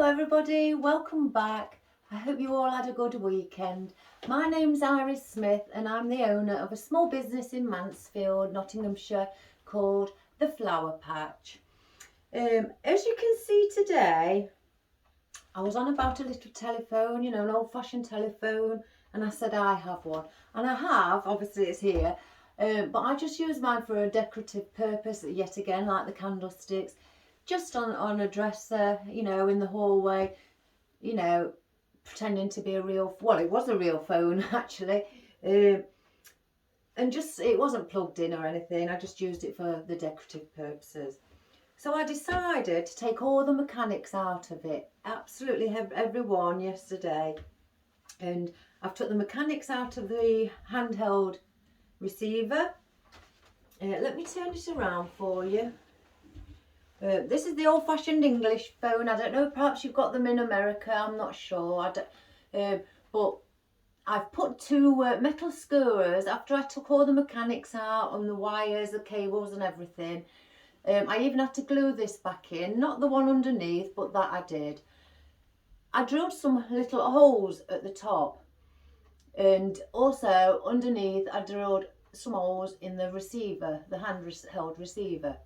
everybody, welcome back. I hope you all had a good weekend. My name's Iris Smith and I'm the owner of a small business in Mansfield, Nottinghamshire called The Flower Patch. As you can see today, I was on about a little telephone, an old-fashioned telephone, and I said I have one. And I have, obviously it's here, but I just use mine for a decorative purpose, yet again, like the candlesticks. Just on a dresser, in the hallway, pretending to be a real, well, it was a real phone actually. And just, it wasn't plugged in or anything. I just used it for the decorative purposes. So I decided to take all the mechanics out of it, absolutely every one yesterday. And I've took the mechanics out of the handheld receiver. Let me turn it around for you. This is the old-fashioned English phone. I don't know, perhaps you've got them in America, I'm not sure. But I've put two metal skewers after I took all the mechanics out and the wires, the cables and everything. I even had to glue this back in, not the one underneath, but that I did. I drilled some little holes at the top, and also underneath I drilled some holes in the receiver, the handheld receiver.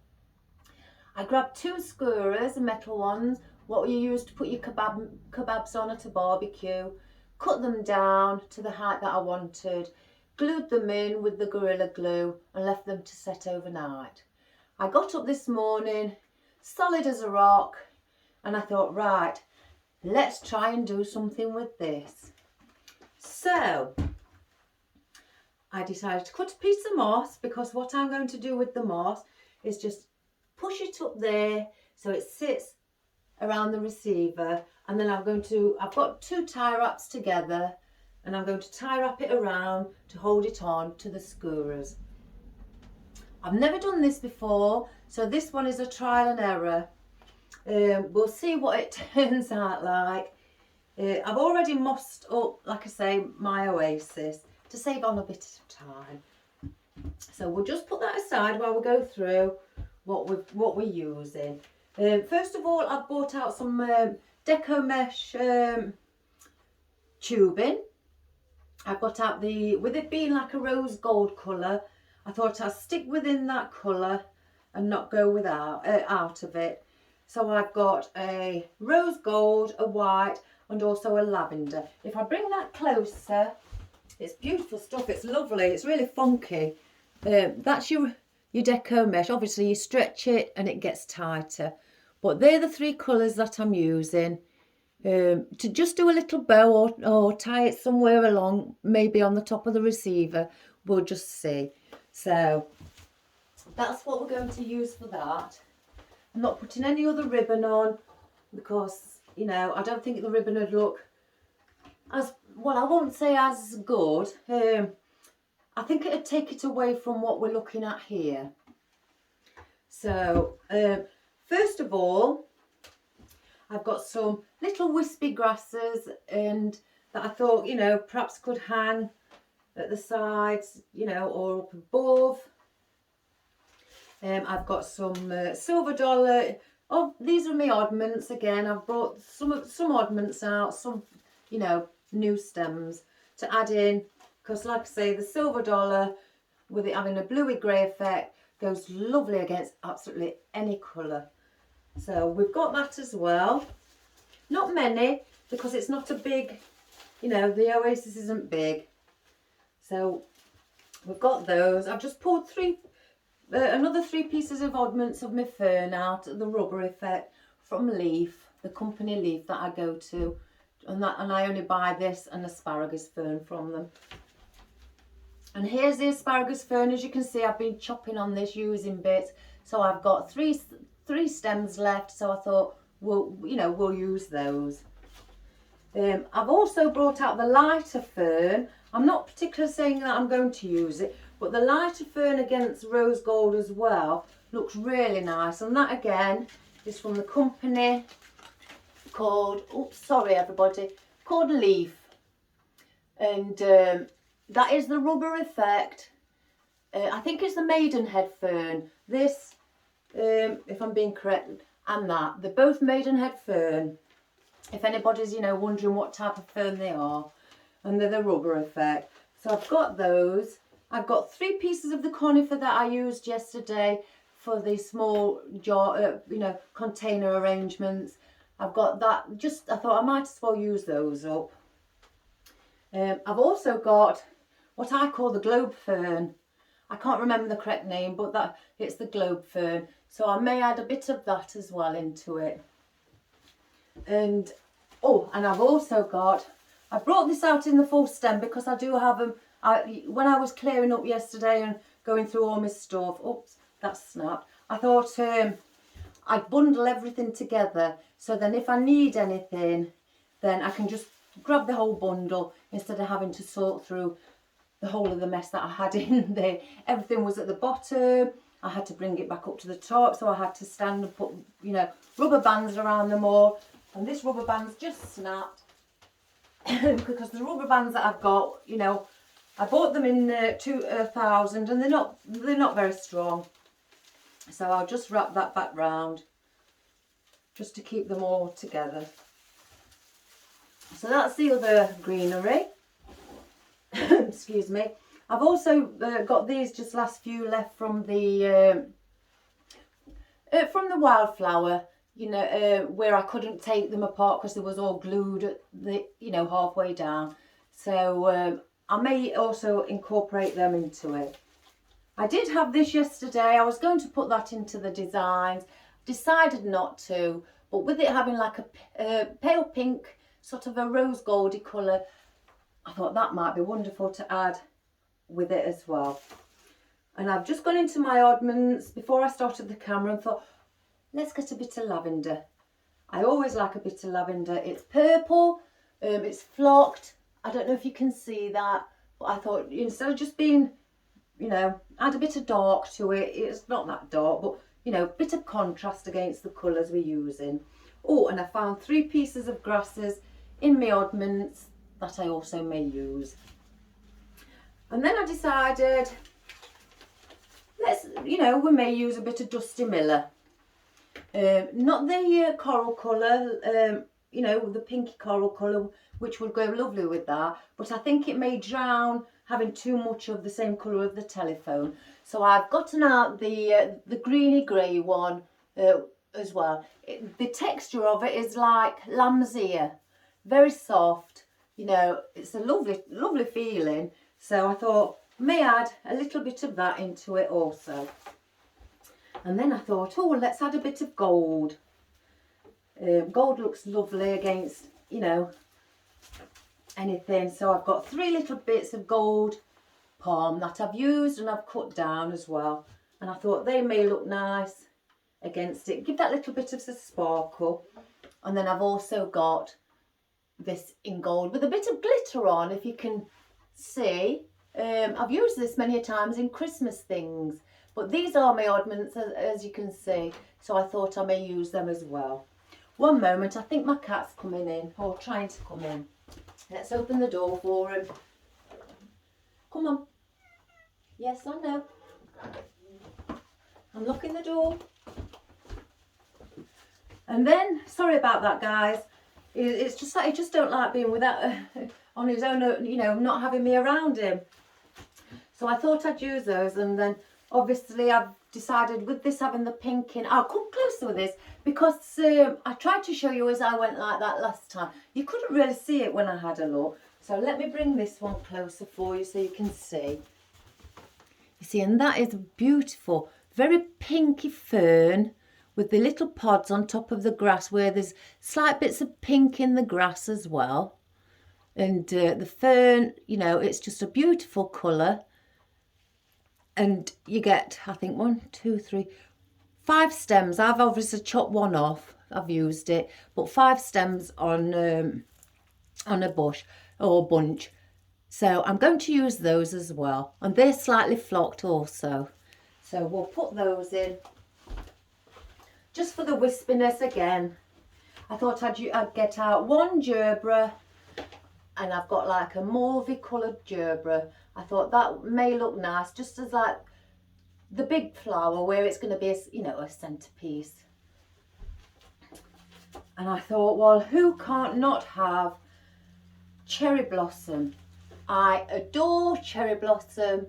I grabbed two skewers, metal ones, what you use to put your kebabs on at a barbecue, cut them down to the height that I wanted, glued them in with the Gorilla Glue and left them to set overnight. I got up this morning, solid as a rock, and I thought, right, let's try and do something with this. So I decided to cut a piece of moss, because what I'm going to do with the moss is just push it up there so it sits around the receiver, and then I've got two tie wraps together, and I'm going to tie wrap it around to hold it on to the skewers. I've never done this before, so this one is a trial and error. We'll see what it turns out like. I've already mossed up, like I say, my oasis to save on a bit of time. So we'll just put that aside while we go through what we're using. First of all, I've bought out some Deco Mesh tubing. I've got out with it being like a rose gold colour, I thought I'd stick within that colour and not go out of it. So I've got a rose gold, a white and also a lavender. If I bring that closer, it's beautiful stuff, it's lovely, it's really funky. That's your Deco Mesh. Obviously you stretch it and it gets tighter, but they're the three colours that I'm using. To just do a little bow or tie it somewhere along, maybe on the top of the receiver, we'll just see. So that's what we're going to use for that. I'm not putting any other ribbon on because, I don't think the ribbon would look as, well, I won't say as good. I think it'd take it away from what we're looking at here. So first of all, I've got some little wispy grasses and that I thought, perhaps could hang at the sides, or up above. I've got some silver dollar. Oh, these are my oddments again. I've brought some oddments out, some, new stems to add in, because like I say, the silver dollar with it having a bluey grey effect goes lovely against absolutely any colour. So we've got that as well. Not many, because it's not a big, the oasis isn't big. So we've got those. I've just pulled another three pieces of oddments of my fern out, the rubber effect from Leaf, the company Leaf that I go to, and I only buy this and asparagus fern from them. And here's the asparagus fern. As you can see, I've been chopping on this using bits, so I've got three stems left. So I thought, we'll use those. I've also brought out the lighter fern. I'm not particularly saying that I'm going to use it, but the lighter fern against rose gold as well looks really nice. And that again is from the company called, oops, sorry everybody, called Leaf. And that is the rubber effect. I think it's the Maidenhead fern. This, if I'm being correct, and that. They're both Maidenhead fern. if anybody's, you know, wondering what type of fern they are. And they're the rubber effect. So I've got those. I've got 3 pieces of the conifer that I used yesterday for the small jar, you know, container arrangements. I've got that. I thought I might as well use those up. I've also got what I call the globe fern. I can't remember the correct name, but it's the globe fern. So I may add a bit of that as well into it. And and I've also got, I brought this out in the full stem because I do have them. When I was clearing up yesterday and going through all my stuff, oops, that snapped. I thought I'd bundle everything together, so then if I need anything, then I can just grab the whole bundle instead of having to sort through the whole of the mess that I had in there. Everything was at the bottom. I had to bring it back up to the top, so I had to stand and put, you know, rubber bands around them all. And this rubber band's just snapped because the rubber bands that I've got, you know, I bought them in 2,000 and they're not very strong. So I'll just wrap that back round just to keep them all together. So that's the other greenery. Excuse me. I've also got these just last few left from the wildflower, you know, where I couldn't take them apart because they was all glued at the, you know, halfway down. So I may also incorporate them into it. I did have this yesterday. I was going to put that into the designs. Decided not to, but with it having like a pale pink, sort of a rose goldy colour, I thought that might be wonderful to add with it as well. And I've just gone into my oddments before I started the camera and thought, let's get a bit of lavender. I always like a bit of lavender. It's purple, it's flocked. I don't know if you can see that, but I thought instead of just being, you know, add a bit of dark to it. It's not that dark, but, you know, a bit of contrast against the colours we're using. Oh, and I found 3 pieces of grasses in my oddments that I also may use. And then I decided, we may use a bit of Dusty Miller. Not the coral colour, you know, the pinky coral colour, which would go lovely with that, but I think it may drown having too much of the same colour of the telephone. So I've gotten out the greeny grey one as well. The texture of it is like lamb's ear, very soft, you know, it's a lovely feeling. So I thought, may add a little bit of that into it also. And then I thought, oh, let's add a bit of gold. Gold looks lovely against, you know, anything. So I've got 3 little bits of gold palm that I've used and I've cut down as well. And I thought they may look nice against it. Give that little bit of a sparkle. And then I've also got this in gold with a bit of glitter on, if you can see. I've used this many times in Christmas things. But these are my oddments, as you can see. So I thought I may use them as well. One moment, I think my cat's coming in, or trying to come in. Let's open the door for him. Come on. Yes, I know. I'm locking the door. And then, sorry about that, guys. It's just that he just don't like being without on his own, you know, not having me around him. So I thought I'd use those, and then obviously I've decided with this having the pink in, I'll come closer with this because I tried to show you as I went like that last time. You couldn't really see it when I had a look. So let me bring this one closer for you so you can see. You see, and that is beautiful, very pinky fern with the little pods on top of the grass where there's slight bits of pink in the grass as well. And the fern, you know, it's just a beautiful colour. And you get, I think, 1, 2, 3, 5 stems. I've obviously chopped one off. I've used it, but 5 stems on a bush or bunch. So I'm going to use those as well, and they're slightly flocked also. So we'll put those in just for the wispiness again. I thought I'd get out 1 gerbera, and I've got like a mauvey coloured gerbera. I thought that may look nice, just as like the big flower where it's going to be, a centerpiece. And I thought, well, who can't not have cherry blossom? I adore cherry blossom.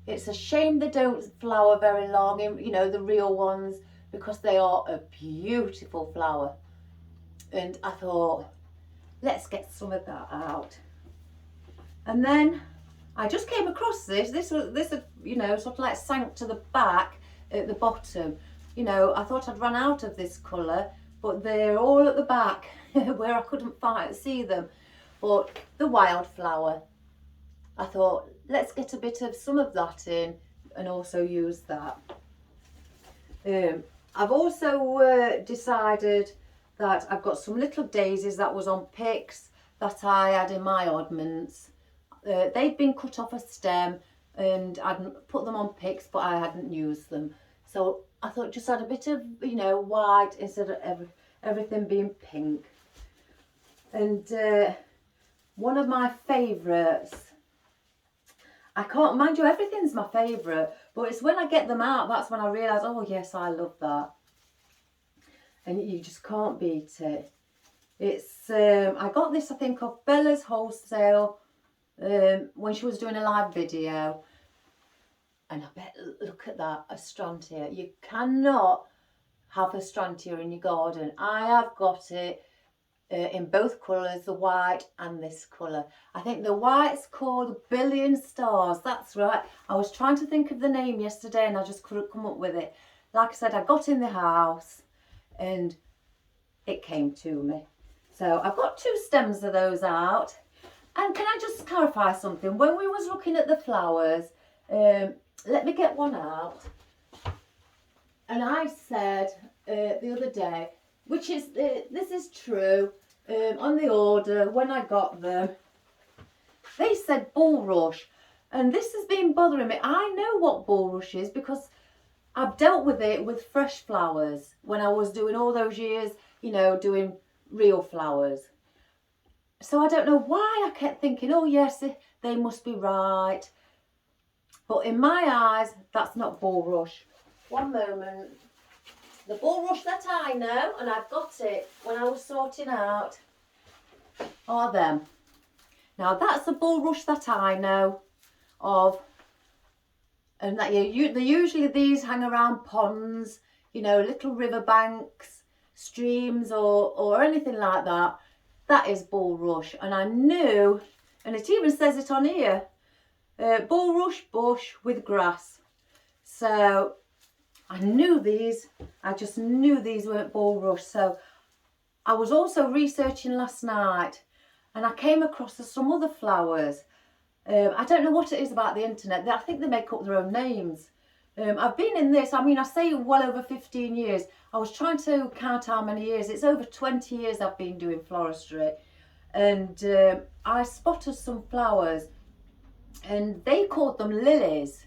It's a shame they don't flower very long, you know, the real ones, because they are a beautiful flower. And I thought, let's get some of that out. And then I just came across this. This, you know, sort of like sank to the back at the bottom. You know, I thought I'd run out of this colour, but they're all at the back where I couldn't see them. But the wildflower, I thought, let's get a bit of some of that in and also use that. I've also decided that I've got some little daisies that was on picks that I had in my oddments. They'd been cut off a stem and I'd put them on picks, but I hadn't used them. So I thought just add a bit of, you know, white instead of everything being pink. And one of my favourites, I can't, mind you, everything's my favourite, but it's when I get them out, that's when I realise, oh yes, I love that. And you just can't beat it. It's, I got this, I think, off Bella's Wholesale when she was doing a live video. And I bet, look at that, Astrantia. You cannot have Astrantia in your garden. I have got it in both colours, the white and this colour. I think the white's called Billion Stars. That's right. I was trying to think of the name yesterday and I just couldn't come up with it. Like I said, I got in the house and it came to me. So I've got 2 stems of those out. And can I just clarify something? When we was looking at the flowers, let me get one out. And I said the other day, which is, this is true, on the order, when I got them, they said bulrush. And this has been bothering me. I know what bulrush is because I've dealt with it with fresh flowers when I was doing all those years, you know, doing real flowers. So I don't know why I kept thinking, oh yes, they must be right. But in my eyes, that's not bulrush. One moment. The bulrush that I know, and I've got it when I was sorting out, are them. Now that's the bulrush that I know of. And that usually these hang around ponds, you know, little river banks, streams or anything like that. That is bulrush. And I knew, and it even says it on here, bulrush bush with grass. So I knew these, I just knew these weren't bulrush. So I was also researching last night and I came across some other flowers. I don't know what it is about the internet. I think they make up their own names. I've been in this, I mean, I say well over 15 years. I was trying to count how many years. It's over 20 years I've been doing floristry. And I spotted some flowers and they called them lilies.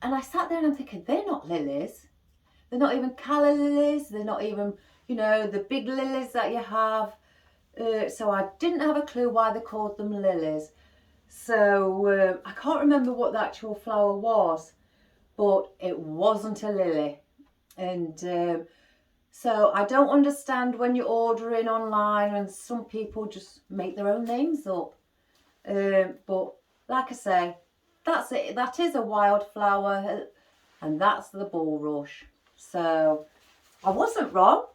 And I sat there and I'm thinking, they're not lilies. They're not even calla lilies. They're not even, you know, the big lilies that you have. So I didn't have a clue why they called them lilies. So I can't remember what the actual flower was, but it wasn't a lily. And so I don't understand when you're ordering online and some people just make their own names up. But like I say, that's it. That is a wildflower and that's the bulrush. So I wasn't wrong.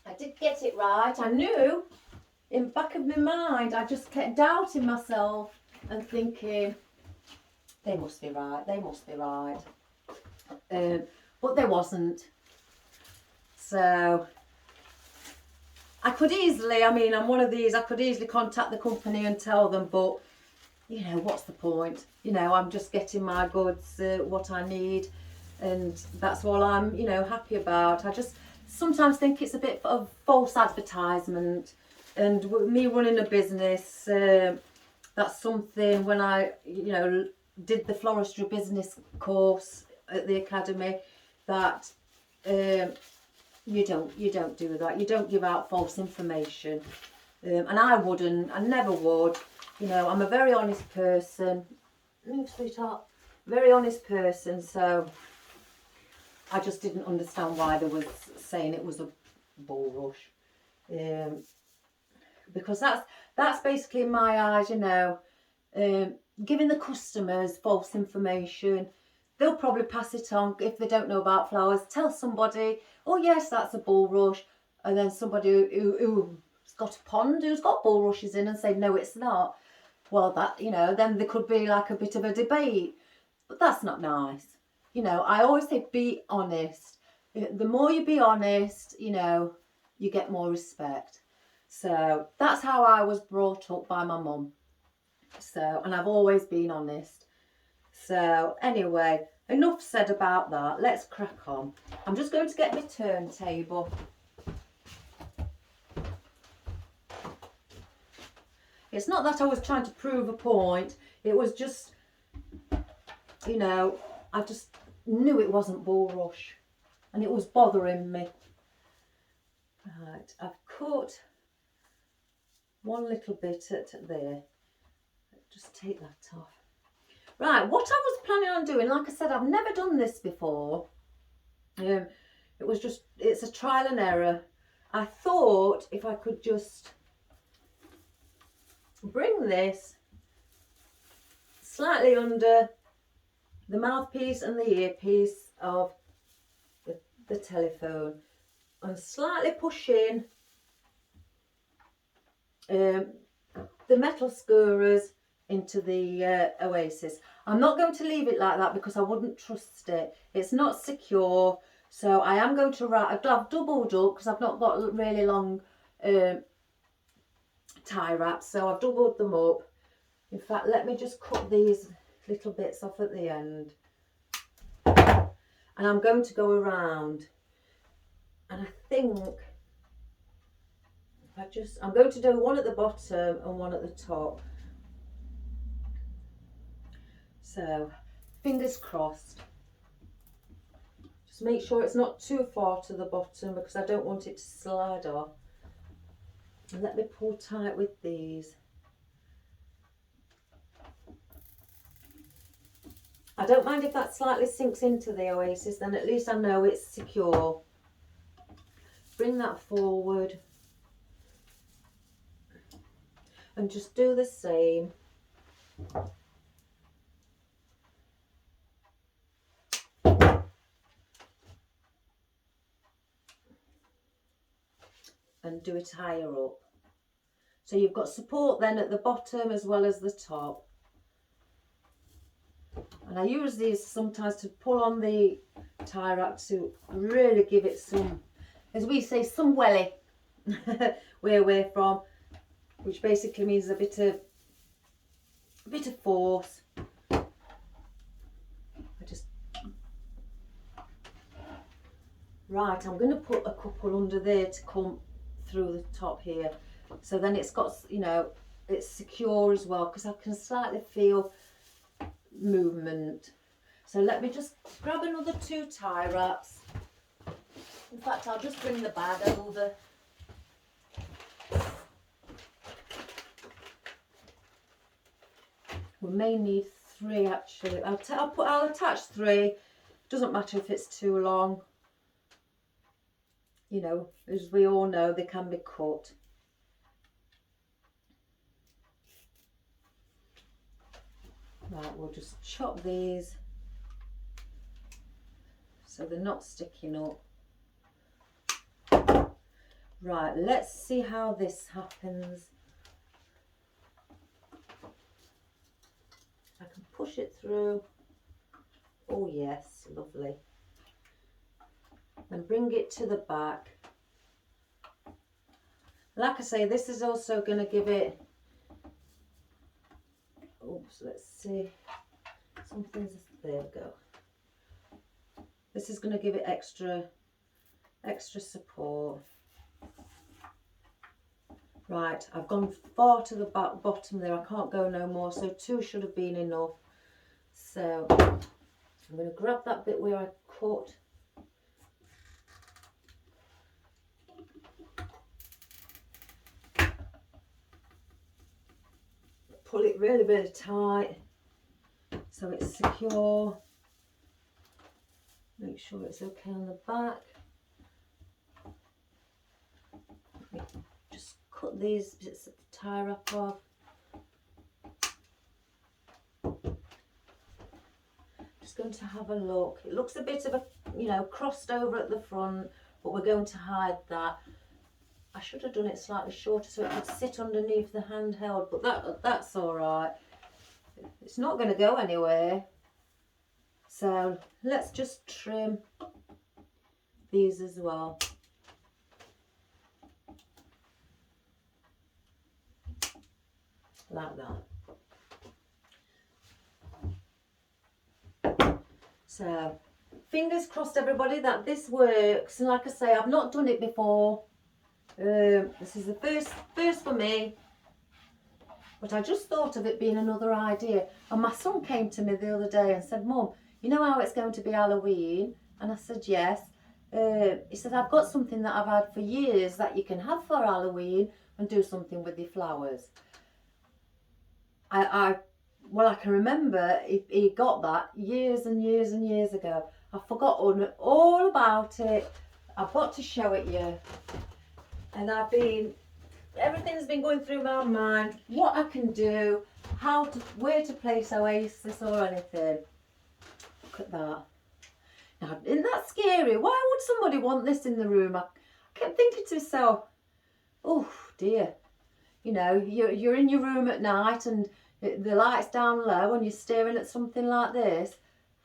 I did get it right. I knew in the back of my mind, I just kept doubting myself and thinking, they must be right, they must be right. But they wasn't. So I could easily, I mean, I'm one of these, I could easily contact the company and tell them, but you know, what's the point? You know, I'm just getting my goods, what I need, and that's all I'm, you know, happy about. I just sometimes think it's a bit of false advertisement. And me running a business, that's something when I, you know, did the floristry business course at the academy, that you don't do that. You don't give out false information. And I wouldn't, I never would. You know, I'm a very honest person. Move, sweetheart. Very honest person, so I just didn't understand why they was saying it was a bulrush. Because that's basically in my eyes, you know, giving the customers false information. They'll probably pass it on if they don't know about flowers. Tell somebody, oh yes, that's a bulrush, and then somebody who's got a pond who's got bulrushes in and say no, it's not. Well, that, you know, then there could be like a bit of a debate, but that's not nice. You know, I always say be honest. The more you be honest, you know, you get more respect. So that's how I was brought up by my mum. So, and I've always been honest. So anyway, enough said about that. Let's crack on. I'm just going to get my turntable. It's not that I was trying to prove a point. It was just, you know, I just knew it wasn't bulrush and it was bothering me. Right, I've cut one little bit at there. Just take that off. Right, what I was planning on doing, like I said, I've never done this before. It was just, it's a trial and error. I thought if I could just bring this slightly under the mouthpiece and the earpiece of the telephone and slightly push in the metal skewers into the Oasis. I'm not going to leave it like that because I wouldn't trust it. It's not secure, so I am going to wrap. I've doubled up because I've not got really long tie wraps, so I've doubled them up. In fact, let me just cut these little bits off at the end, and I'm going to go around, and I think I'm going to do one at the bottom and one at the top. So, fingers crossed. Just make sure it's not too far to the bottom because I don't want it to slide off. And let me pull tight with these. I don't mind if that slightly sinks into the Oasis, then at least I know it's secure. Bring that forward. And just do the same. And do it higher up. So you've got support then at the bottom as well as the top. And I use these sometimes to pull on the tie wrap to really give it some, as we say, some welly where we're from, which basically means a bit of force. Right, I'm going to put a couple under there to come through the top here, so then it's got, you know, it's secure as well because I can slightly feel movement. So let me just grab another 2 tie wraps. In fact, I'll just bring the bag over. We may need 3 actually. I'll attach 3. Doesn't matter if it's too long. You know, as we all know, they can be cut. Right, we'll just chop these so they're not sticking up. Right, let's see how this happens. I can push it through. Oh yes, lovely. And bring it to the back. Like I say, this is also going to give it, oops, let's see, something's, there we go. This is going to give it extra support. Right, I've gone far to the bottom there, I can't go no more, so 2 should have been enough. So I'm going to grab that bit where I cut. Pull it really, really tight so it's secure. Make sure it's okay on the back. Just cut these bits of the tie wrap off. Just going to have a look. It looks a bit of a, you know, crossed over at the front, but we're going to hide that. I should have done it slightly shorter so it could sit underneath the handheld, but that's all right. It's not going to go anywhere. So let's just trim these as well. Like that. So fingers crossed, everybody, that this works. And like I say, I've not done it before. This is the first for me. But I just thought of it being another idea. And my son came to me the other day and said, Mum, you know how it's going to be Halloween? And I said, yes. He said, I've got something that I've had for years that you can have for Halloween and do something with your flowers. Well, I can remember he got that years and years and years ago. I've forgotten all about it. I've got to show it you. And everything's been going through my mind, what I can do, where to place Oasis or anything. Look at that. Now, isn't that scary? Why would somebody want this in the room? I kept thinking to myself, oh dear. You know, you're in your room at night and the light's down low and you're staring at something like this.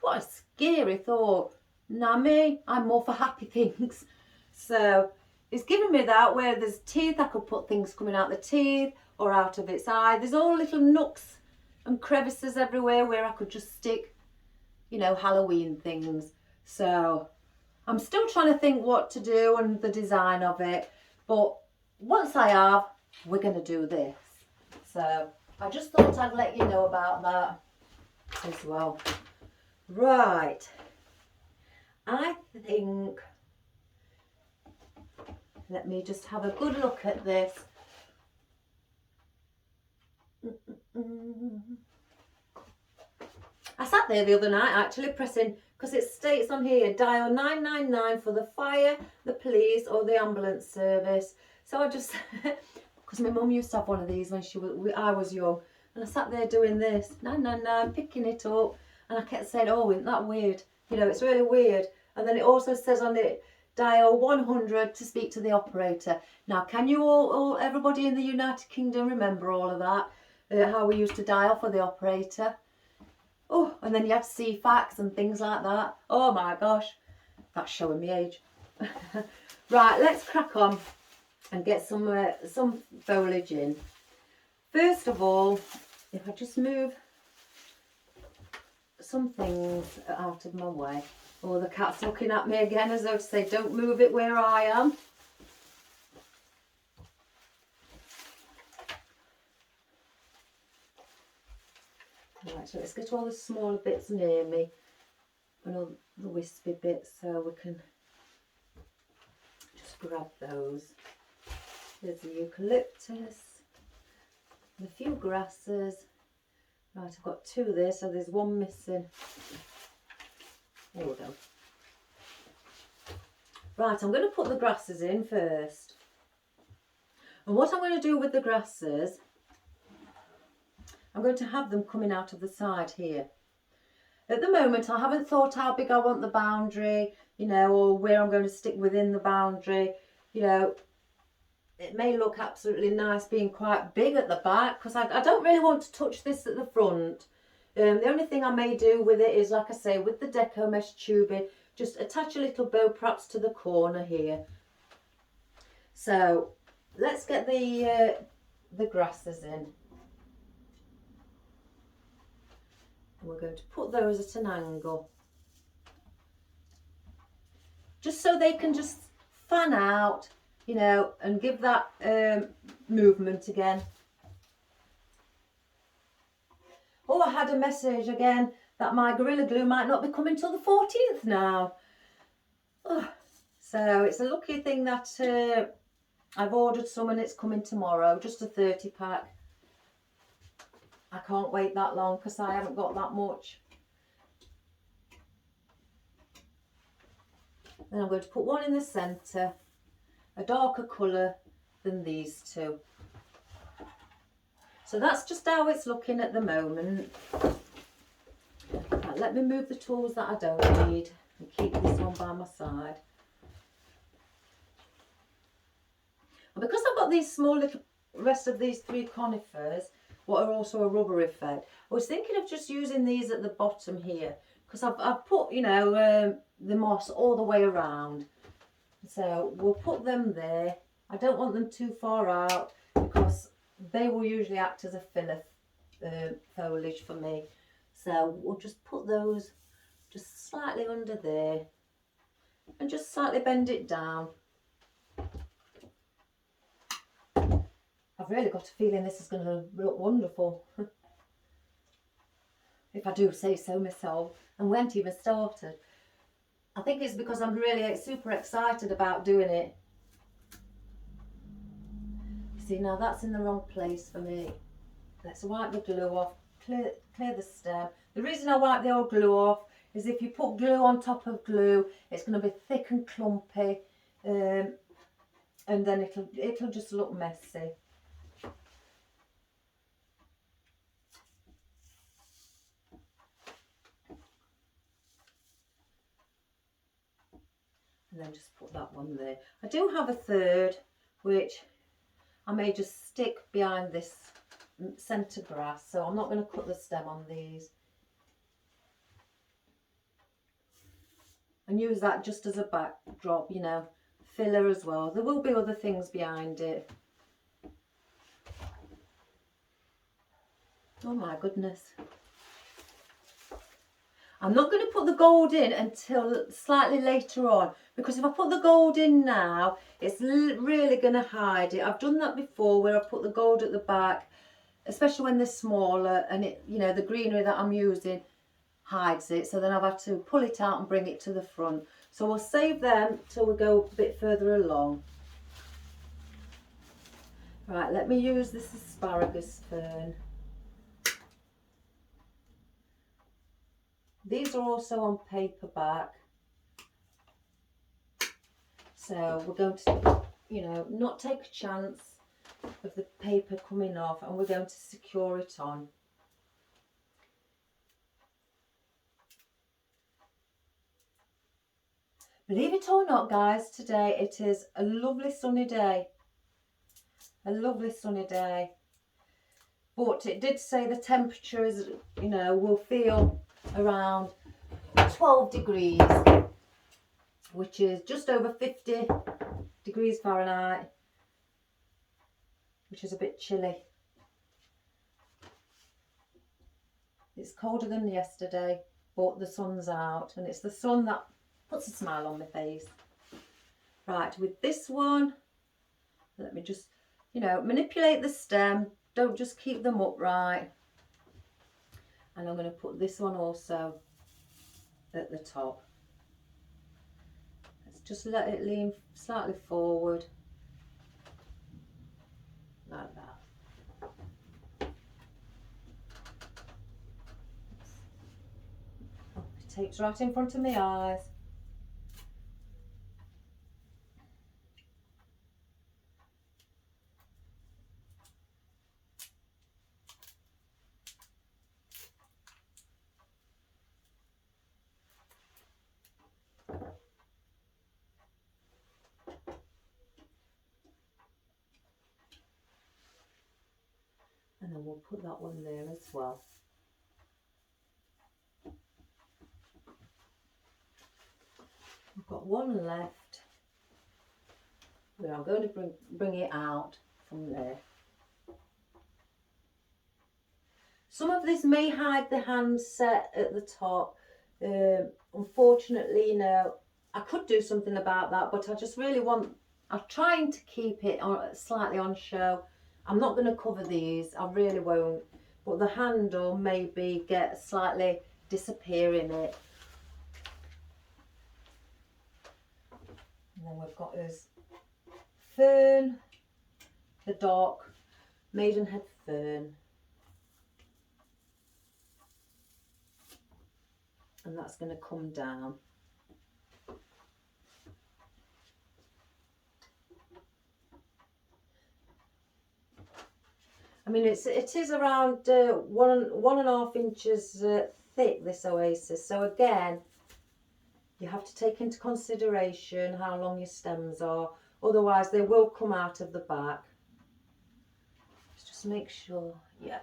What a scary thought. Now me, I'm more for happy things. So it's given me that where there's teeth, I could put things coming out the teeth or out of its eye. There's all little nooks and crevices everywhere where I could just stick, you know, Halloween things. So I'm still trying to think what to do and the design of it. But once I have, we're going to do this. So I just thought I'd let you know about that as well. Right. I think, let me just have a good look at this. I sat there the other night actually pressing, because it states on here, dial 999 for the fire, the police or the ambulance service. So I just, because my mum used to have one of these when I was young, and I sat there doing this, 999, picking it up, and I kept saying, oh, isn't that weird? You know, it's really weird. And then it also says on it, dial 100 to speak to the operator. Now, can you everybody in the United Kingdom remember all of that? How we used to dial for the operator? Oh, and then you had to see facts and things like that. Oh my gosh, that's showing me age. Right, let's crack on and get some foliage in. First of all, if I just move some things out of my way. Oh, the cat's looking at me again as though to say, don't move it where I am. Right, so let's get all the smaller bits near me and all the wispy bits so we can just grab those. There's the eucalyptus, and a few grasses. Right, I've got two there, so there's one missing. There we go. Right, I'm going to put the grasses in first. And what I'm going to do with the grasses, I'm going to have them coming out of the side here. At the moment, I haven't thought how big I want the boundary, you know, or where I'm going to stick within the boundary. You know, it may look absolutely nice being quite big at the back, because I don't really want to touch this at the front. The only thing I may do with it is, like I say, with the deco mesh tubing, just attach a little bow perhaps to the corner here. So let's get the grasses in. And we're going to put those at an angle, just so they can just fan out, you know, and give that movement again. Oh, I had a message again that my Gorilla Glue might not be coming till the 14th now. Oh, so it's a lucky thing that I've ordered some and it's coming tomorrow, just a 30 pack. I can't wait that long because I haven't got that much. Then I'm going to put one in the centre, a darker colour than these two. So that's just how it's looking at the moment. Right, let me move the tools that I don't need and keep this one by my side. And because I've got these small little rest of these 3 conifers, what are also a rubber effect, I was thinking of just using these at the bottom here, because I've put, you know, the moss all the way around. So we'll put them there. I don't want them too far out because they will usually act as a filler foliage for me. So we'll just put those just slightly under there and just slightly bend it down. I've really got a feeling this is going to look wonderful. If I do say so myself, and we haven't even started. I think it's because I'm really super excited about doing it. See, now that's in the wrong place for me. Let's wipe the glue off, clear the stem. The reason I wipe the old glue off is if you put glue on top of glue, it's going to be thick and clumpy, and then it'll just look messy. And then just put that one there. I do have a third, which I may just stick behind this centre grass, so I'm not going to cut the stem on these. And use that just as a backdrop, you know, filler as well. There will be other things behind it. Oh my goodness. I'm not going to put the gold in until slightly later on, because if I put the gold in now, it's really going to hide it. I've done that before where I put the gold at the back, especially when they're smaller, and it, you know, the greenery that I'm using hides it. So then I've had to pull it out and bring it to the front. So we'll save them till we go a bit further along. Right, let me use this asparagus fern. These are also on paperback, so we're going to, you know, not take a chance of the paper coming off, and we're going to secure it on. Believe it or not, guys, today it is a lovely sunny day. A lovely sunny day. But it did say the temperature is, you know, will feel around 12 degrees, which is just over 50 degrees Fahrenheit, which is a bit chilly. It's colder than yesterday, but the sun's out, and it's the sun that puts a smile on my face. Right, with this one, let me just, you know, manipulate the stem. Don't just keep them upright. And I'm going to put this one also at the top. Let's just let it lean slightly forward, like that. Oh, it takes right in front of my eyes. And then we'll put that one there as well. I've got one left where I'm going to bring it out from there. Some of this may hide the handset at the top. Unfortunately, you know, I could do something about that, but I just really want, I'm trying to keep it on, slightly on show. I'm not going to cover these, I really won't, but the handle maybe get slightly disappear in it. And then we've got this fern, the dark maidenhead fern. And that's going to come down. I mean, it is around 1.5 inches thick, this Oasis. So again, you have to take into consideration how long your stems are. Otherwise, they will come out of the back. Let's just make sure, yeah.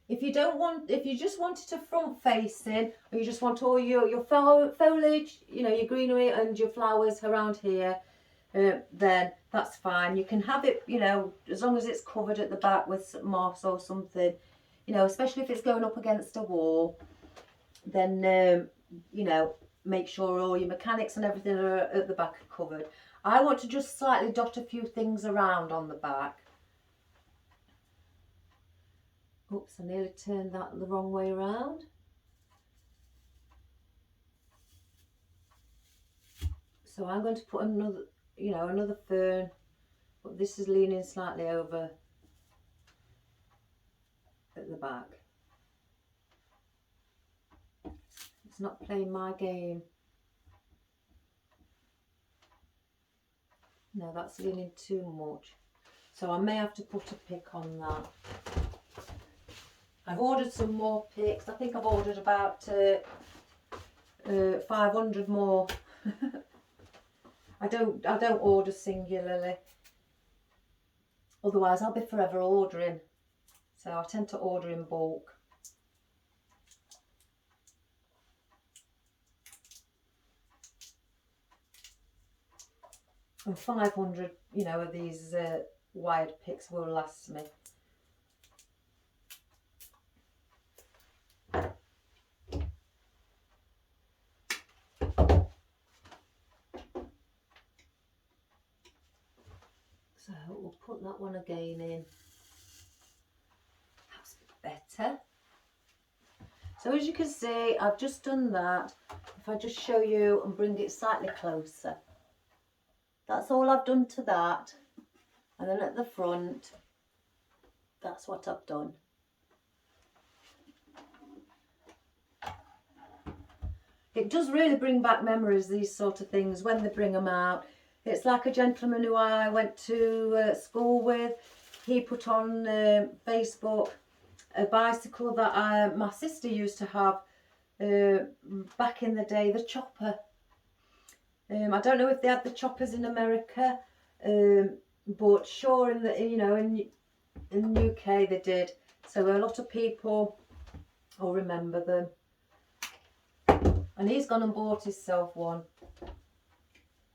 If you just want it a front facing, or you just want all your foliage, you know, your greenery and your flowers around here, then that's fine. You can have it, you know, as long as it's covered at the back with moss or something, you know, especially if it's going up against a wall, then, you know, make sure all your mechanics and everything are at the back are covered. I want to just slightly dot a few things around on the back. Oops, I nearly turned that the wrong way around. So I'm going to put another, you know, another fern, but this is leaning slightly over at the back. It's not playing my game. No, that's leaning too much. So I may have to put a pick on that. I've ordered some more picks. I think I've ordered about 500 more. I don't order singularly. Otherwise I'll be forever ordering. So I tend to order in bulk. And 500, you know, of these wired picks will last me. So we'll put that one again in. That's better. So as you can see, I've just done that. If I just show you and bring it slightly closer. That's all I've done to that. And then at the front, that's what I've done. It does really bring back memories, these sort of things, when they bring them out. It's like a gentleman who I went to school with. He put on Facebook a bicycle that my sister used to have back in the day, the chopper. I don't know if they had the choppers in America, but sure in the, you know, in the UK they did. So a lot of people will remember them. And he's gone and bought himself one.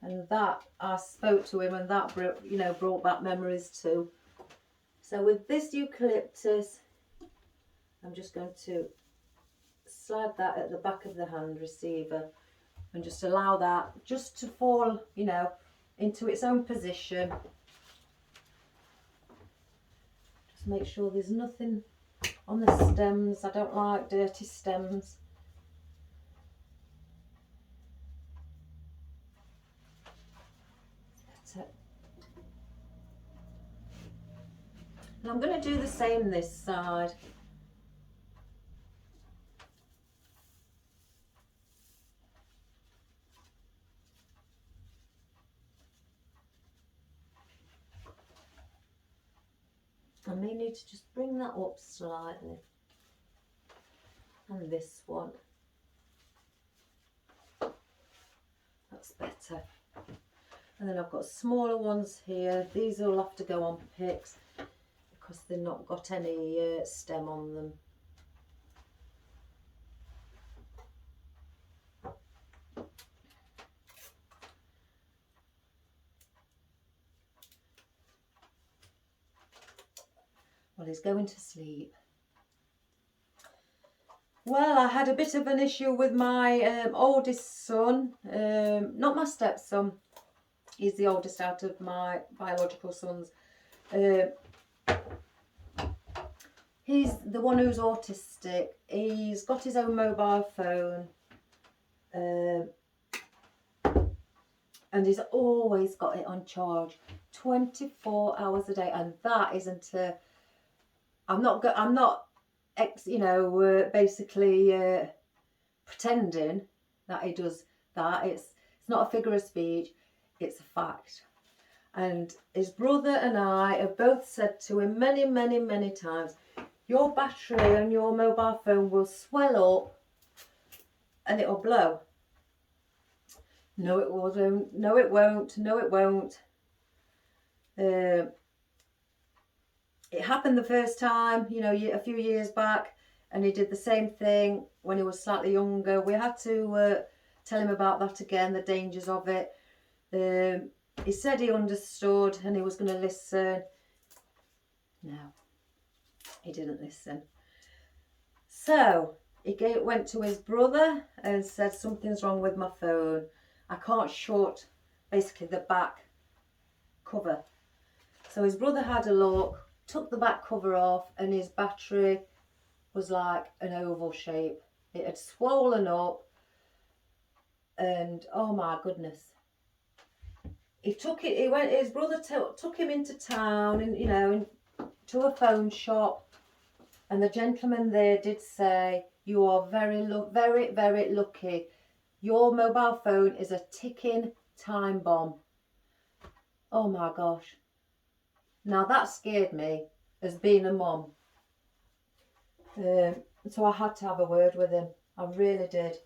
And that, I spoke to him, and that, you know, brought back memories too. So with this eucalyptus, I'm just going to slide that at the back of the hand receiver and just allow that just to fall, you know, into its own position. Just make sure there's nothing on the stems. I don't like dirty stems. And I'm going to do the same this side. I may need to just bring that up slightly. And this one. That's better. And then I've got smaller ones here. These will have to go on picks because they've not got any stem on them. Well, he's going to sleep. Well, I had a bit of an issue with my oldest son, not my stepson. He's the oldest out of my biological sons. He's the one who's autistic. He's got his own mobile phone. And he's always got it on charge 24 hours a day. And that isn't I'm not you know, basically pretending that he does that. It's not a figure of speech. It's a fact. And his brother and I have both said to him many, many, many times, your battery on your mobile phone will swell up and it'll blow. No, it won't. No, it won't. No, it won't. It happened the first time, you know, a few years back, and he did the same thing when he was slightly younger. We had to tell him about that again, the dangers of it. He said he understood and he was going to listen. No, he didn't listen. So he went to his brother and said, something's wrong with my phone. I can't shut basically the back cover. So his brother had a look, took the back cover off, and his battery was like an oval shape. It had swollen up, and oh my goodness. His brother took him into town, and you know, to a phone shop, and the gentleman there did say, you are very, very, very lucky. Your mobile phone is a ticking time bomb. Oh my gosh. Now that scared me as being a mum. So I had to have a word with him. I really did.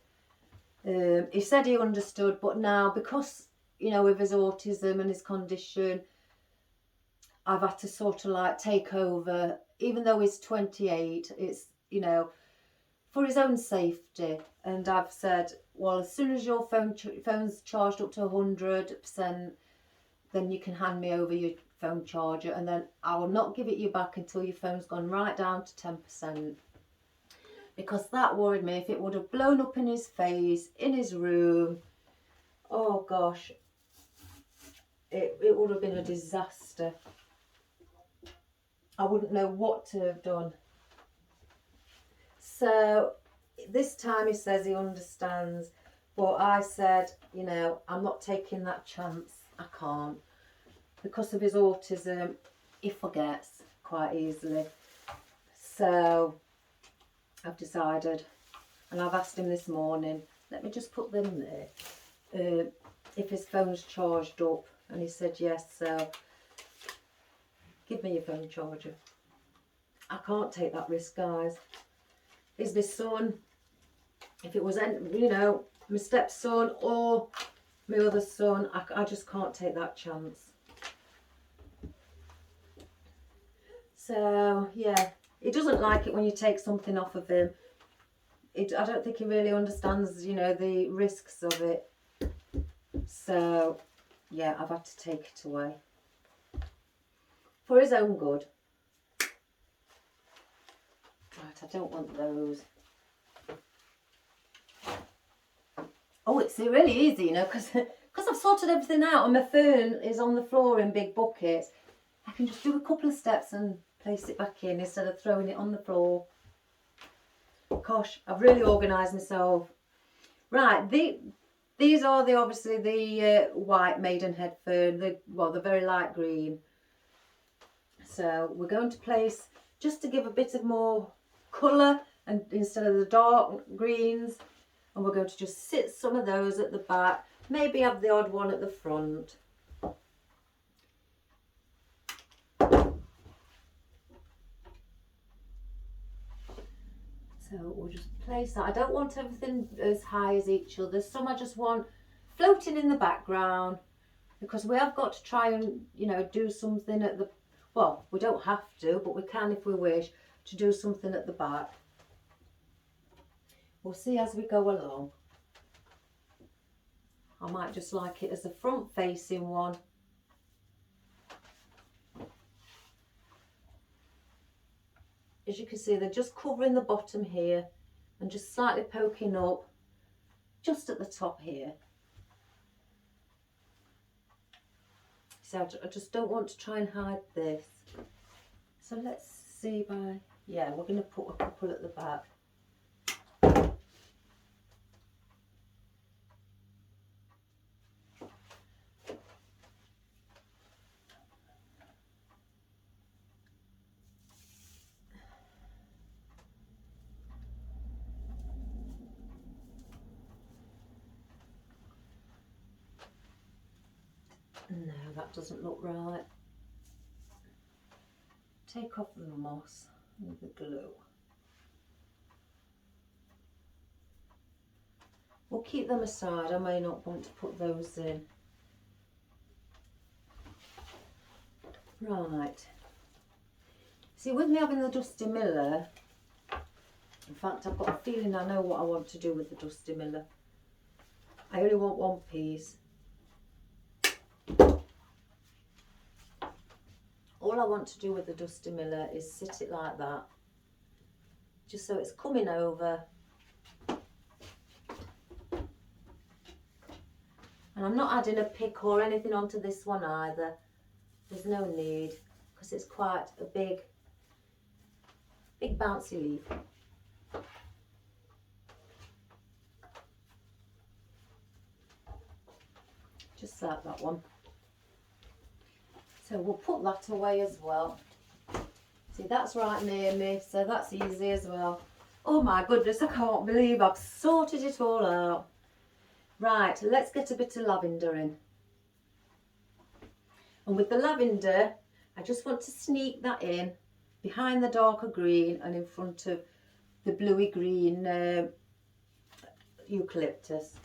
He said he understood, but now because, you know, with his autism and his condition, I've had to sort of like take over. Even though he's 28, it's, you know, for his own safety. And I've said, well, as soon as your phone's charged up to 100%, then you can hand me over your phone charger, and then I will not give it you back until your phone's gone right down to 10%. Because that worried me. If it would have blown up in his face, in his room, oh gosh, it would have been a disaster. I wouldn't know what to have done. So this time he says he understands, but I said, you know, I'm not taking that chance. I can't. Because of his autism, he forgets quite easily. So I've decided, and I've asked him this morning, let me just put them there, if his phone's charged up, and he said yes. So give me your phone charger. I can't take that risk, guys. Is my son, if it was, you know, my stepson or my other son, I just can't take that chance. So yeah, he doesn't like it when you take something off of him. I don't think he really understands, you know, the risks of it. So yeah, I've had to take it away for his own good. Right, I don't want those. Oh, it's really easy, you know, because I've sorted everything out and my phone is on the floor in big buckets. I can just do a couple of steps and place it back in instead of throwing it on the floor. Gosh, I've really organised myself. Right, these are obviously the white maidenhead fern. They're very light green. So we're going to place, just to give a bit of more colour and instead of the dark greens, and we're going to just sit some of those at the back, maybe have the odd one at the front. So we'll just place that. I don't want everything as high as each other. Some I just want floating in the background, because we have got to try and, you know, do something at the, well, we don't have to, but we can if we wish to do something at the back. We'll see as we go along. I might just like it as a front facing one. As you can see, they're just covering the bottom here and just slightly poking up just at the top here. So I just don't want to try and hide this. So let's see yeah, we're going to put a couple at the back. No, that doesn't look right. Take off the moss with the glue. We'll keep them aside, I may not want to put those in. Right. See, with me having the Dusty Miller, in fact I've got a feeling I know what I want to do with the Dusty Miller. I only want one piece. All I want to do with the Dusty Miller is sit it like that, just so it's coming over. And I'm not adding a pick or anything onto this one either. There's no need, because it's quite a big bouncy leaf. Just like that one. So we'll put that away as well. See, that's right near me, so that's easy as well. Oh my goodness, I can't believe I've sorted it all out. Right, let's get a bit of lavender in. And with the lavender, I just want to sneak that in behind the darker green and in front of the bluey green eucalyptus.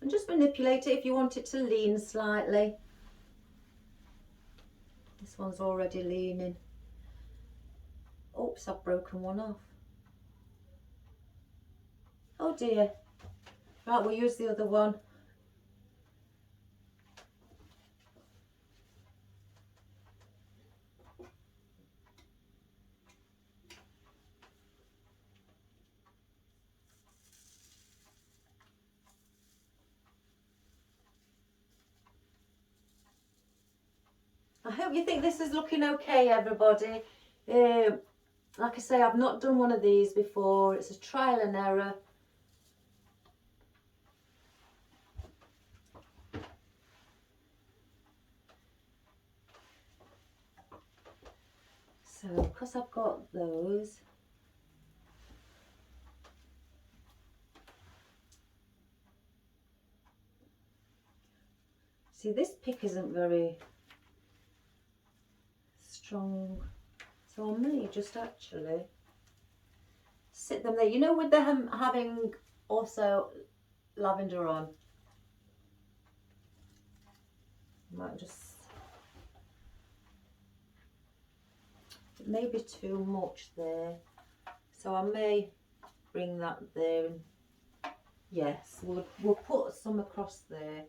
And just manipulate it if you want it to lean slightly. This one's already leaning. Oops, I've broken one off. Oh dear. Right, we'll use the other one. I hope you think this is looking okay, everybody. Like I say, I've not done one of these before. It's a trial and error. So, because I've got those, see, this pick isn't very strong, so I may just actually sit them there. You know, with them having also lavender on, I might just, it may be too much there, so I may bring that there. And yes, we'll put some across there.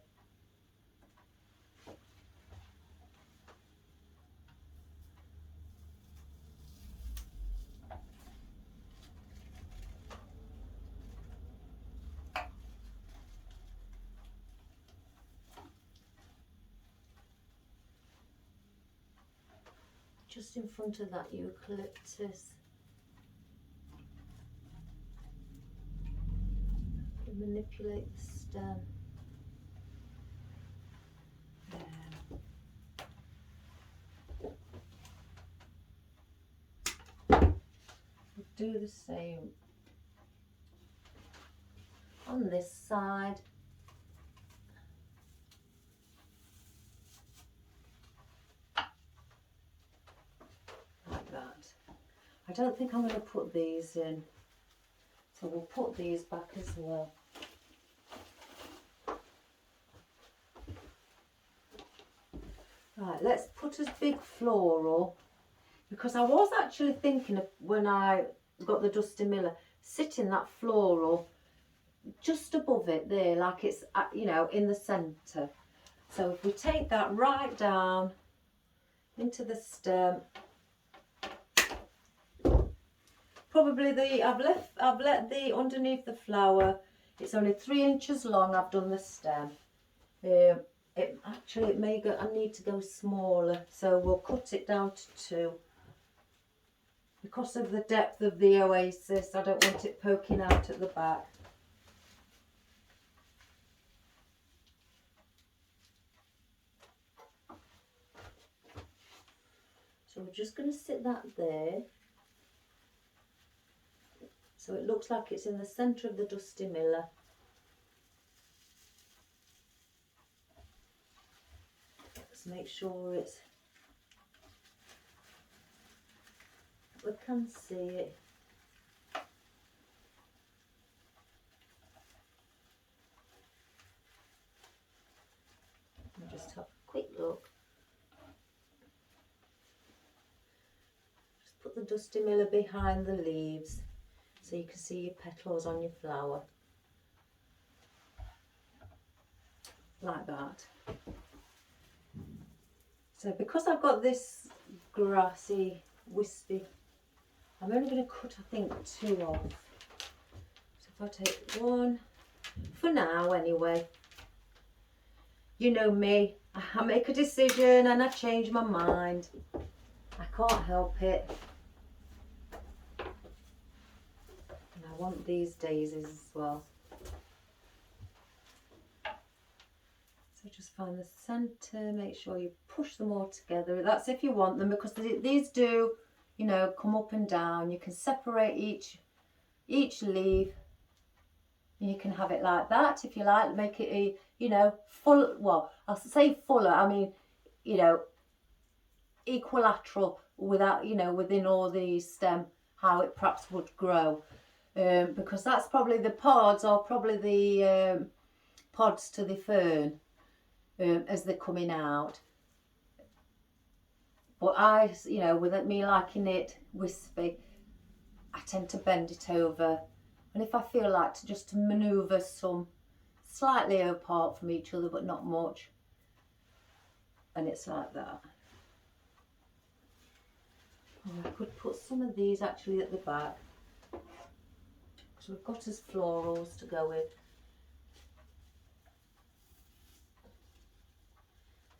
Just in front of that eucalyptus. Manipulate the stem. Do the same on this side. Like that. I don't think I'm going to put these in, so we'll put these back as well. Right, let's put a big floral, because I was actually thinking of, when I got the Dusty Miller, sitting that floral just above it there, like it's, you know, in the centre. So if we take that right down into the stem, probably I've let the underneath the flower, it's only 3 inches long. I've done the stem. It may go, I need to go smaller, so we'll cut it down to 2. Because of the depth of the oasis, I don't want it poking out at the back. So we're just going to sit that there. So it looks like it's in the centre of the Dusty Miller. Let's make sure it's, we can see it. I'll just have a quick look. Just put the Dusty Miller behind the leaves so you can see your petals on your flower. Like that. So because I've got this grassy, wispy, I'm only going to cut, I think, 2 off. So if I take 1, for now anyway. You know me, I make a decision and I change my mind. I can't help it. And I want these daisies as well. So just find the centre, make sure you push them all together. That's if you want them, because these do, you know, come up and down. You can separate each leaf. You can have it like that if you like, make it a, you know, full, well, I'll say fuller, I mean, you know, equilateral without, you know, within all the stem, how it perhaps would grow. Because that's probably the pods, or probably the pods to the fern as they're coming out. But I, you know, with me liking it wispy, I tend to bend it over. And if I feel like to manoeuvre some slightly apart from each other, but not much, and it's like that. And I could put some of these actually at the back, because we've got as florals to go with.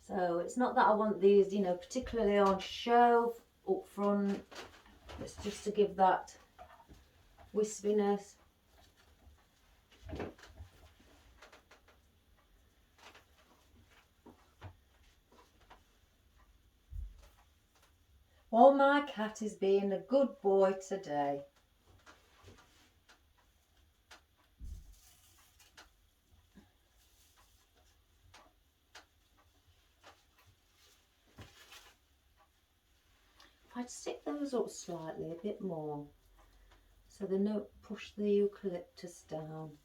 So it's not that I want these, you know, particularly on show up front. It's just to give that wispiness. Well, my cat is being a good boy today. I'd stick those up slightly, a bit more, so they don't push the eucalyptus down.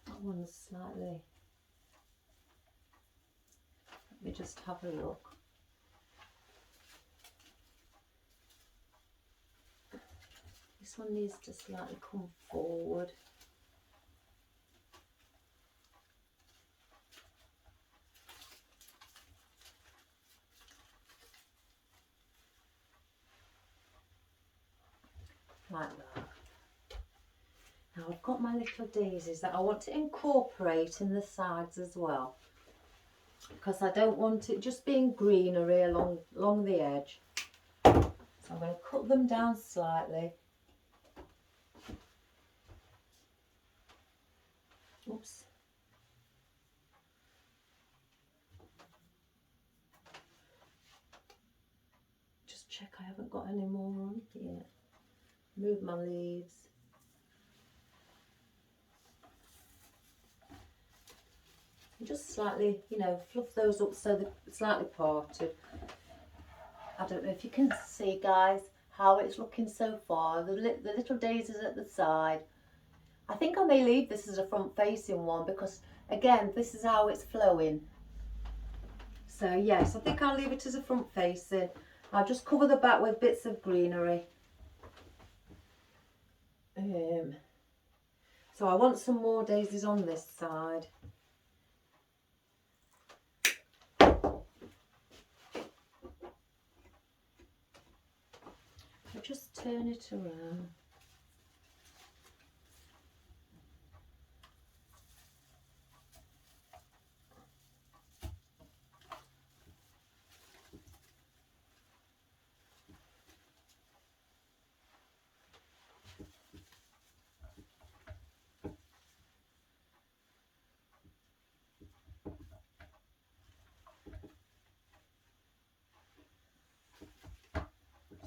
That one's slightly, let me just have a look. This one needs to slightly come forward. Like that. Now I've got my little daisies that I want to incorporate in the sides as well, because I don't want it just being greenery along the edge. So I'm going to cut them down slightly. Oops. Just check I haven't got any more on here. Move my leaves. And just slightly, you know, fluff those up so they're slightly parted. I don't know if you can see, guys, how it's looking so far. The little daisies at the side. I think I may leave this as a front facing one, because again, this is how it's flowing. So yes, I think I'll leave it as a front facing. I'll just cover the back with bits of greenery. So I want some more daisies on this side. I'll just turn it around.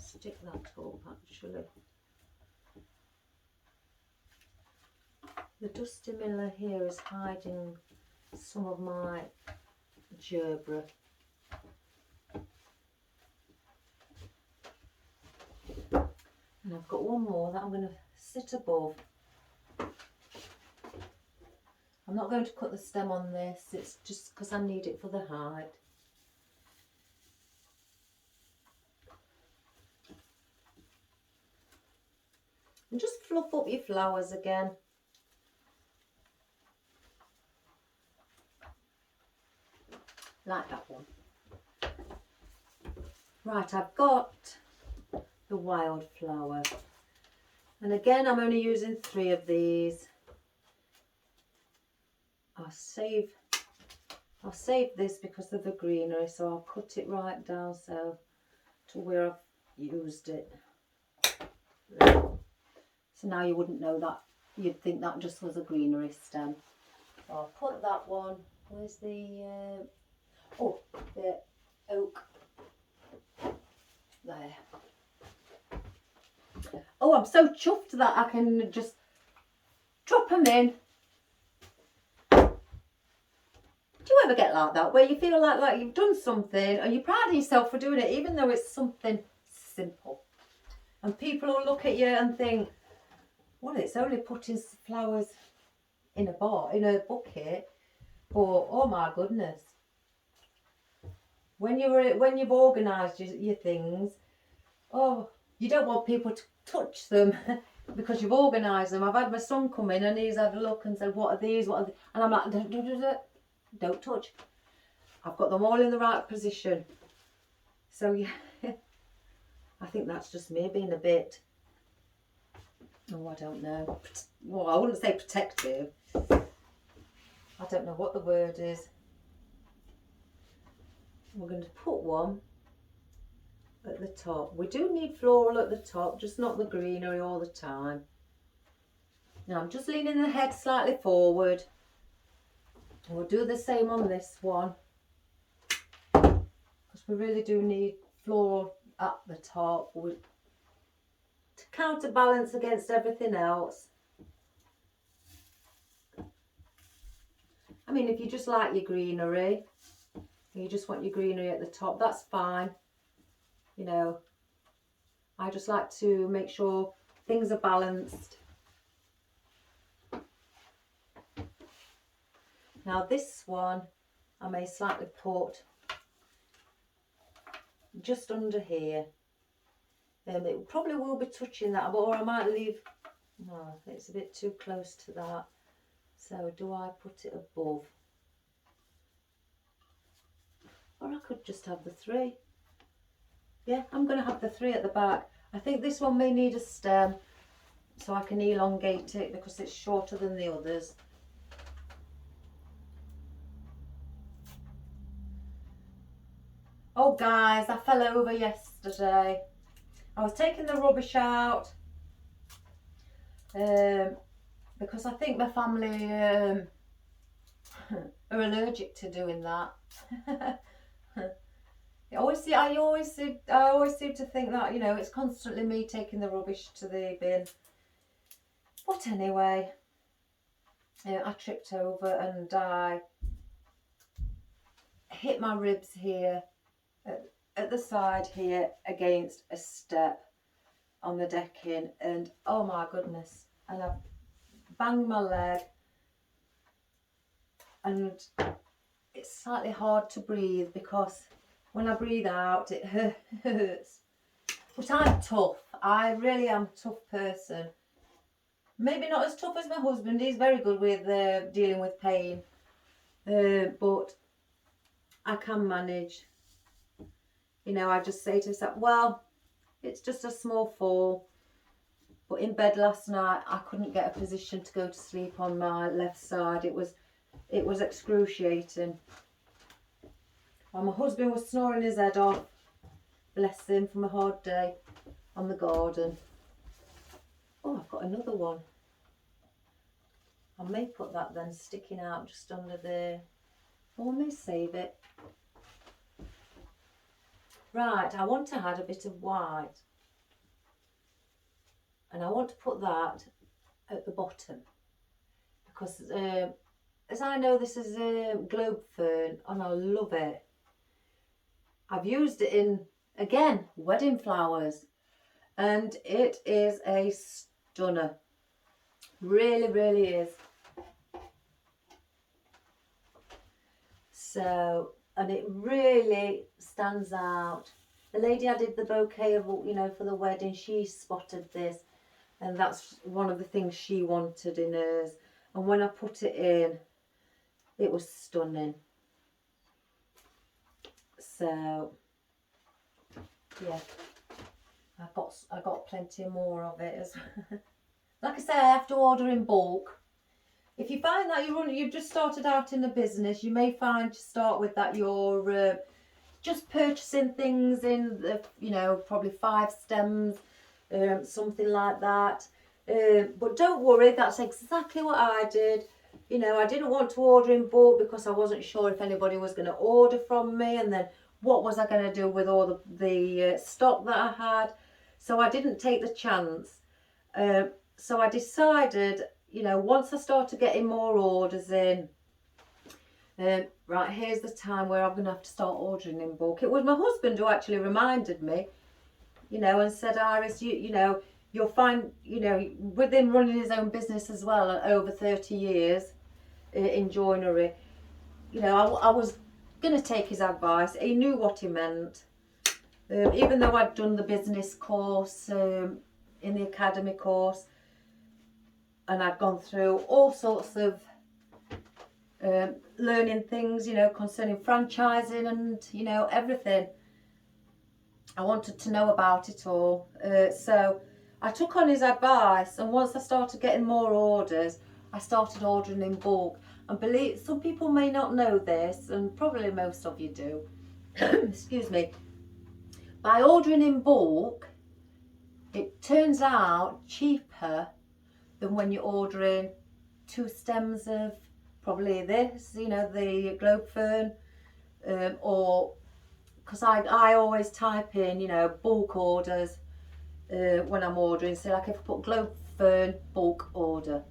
stick that up actually. The Dusty Miller here is hiding some of my gerbera. And I've got one more that I'm going to sit above. I'm not going to cut the stem on this, it's just because I need it for the hide. And just fluff up your flowers again. Like that one. Right, I've got the wildflower. And again, I'm only using 3 of these. I'll save this because of the greenery, so I'll cut it right down so to where I've used it. So now you wouldn't know that, you'd think that just was a greenery stem. So I'll put that one, where's the, the oak, there. Oh, I'm so chuffed that I can just drop them in. Do you ever get like that, where you feel like you've done something and you're proud of yourself for doing it, even though it's something simple? And people will look at you and think, well, it's only putting flowers in a bucket, but oh my goodness, when you've organised your things, oh, you don't want people to touch them because you've organised them. I've had my son come in and he's had a look and said, what are these? What are these? And I'm like, don't touch. I've got them all in the right position. So yeah, I think that's just me being a bit, oh, I don't know. Well, I wouldn't say protective. I don't know what the word is. We're going to put one at the top. We do need floral at the top, just not the greenery all the time. Now I'm just leaning the head slightly forward. And we'll do the same on this one, because we really do need floral at the top to counterbalance against everything else. I mean, if you just like your greenery, and you just want your greenery at the top, that's fine. You know, I just like to make sure things are balanced. Now this one, I may slightly put just under here. It probably will be touching that, or I might leave, no, it's a bit too close to that. So do I put it above? Or I could just have the 3. Yeah, I'm going to have the 3 at the back. I think this one may need a stem, so I can elongate it because it's shorter than the others. Oh guys, I fell over yesterday. I was taking the rubbish out because I think my family are allergic to doing that. I always seem to think that, you know, it's constantly me taking the rubbish to the bin. But anyway, I tripped over and I hit my ribs here at the side here against a step on the decking, and oh my goodness, and I banged my leg, and it's slightly hard to breathe because when I breathe out it hurts. But I'm tough. I really am a tough person. Maybe not as tough as my husband. He's very good with dealing with pain, but I can manage. You know, I just say to myself, well, it's just a small fall. But in bed last night, I couldn't get a position to go to sleep on my left side. It was excruciating. While my husband was snoring his head off, bless him, from a hard day on the garden. Oh, I've got another one. I may put that then sticking out just under there. Or I may save it. Right, I want to add a bit of white. And I want to put that at the bottom because as I know, this is a globe fern and I love it. I've used it in, again, wedding flowers, and it is a stunner. Really, really is. So, and it really stands out. The lady I did the bouquet of, you know, for the wedding, she spotted this, and that's one of the things she wanted in hers. And when I put it in, it was stunning. So yeah, I got plenty more of it as like I say, I have to order in bulk. If you find that you've just started out in a business, you may find to start with that you're just purchasing things in the, you know, probably 5 stems, something like that. But don't worry, that's exactly what I did. You know, I didn't want to order in bulk because I wasn't sure if anybody was going to order from me, and then what was I going to do with all the stock that I had. So I didn't take the chance. So I decided, you know, once I started getting more orders in, right, here's the time where I'm going to have to start ordering in bulk. It was my husband who actually reminded me, you know, and said, Iris, you know, you'll find, you know, with him running his own business as well, over 30 years in joinery, you know, I was going to take his advice. He knew what he meant. Even though I'd done the business course, in the academy course, and I'd gone through all sorts of learning things, you know, concerning franchising and, you know, everything. I wanted to know about it all. So I took on his advice, and once I started getting more orders, I started ordering in bulk. And believe, some people may not know this, and probably most of you do. Excuse me. By ordering in bulk, it turns out cheaper than when you're ordering 2 stems of probably this, you know, the globe fern, or because I always type in, you know, bulk orders when I'm ordering. So like if I put globe fern bulk order,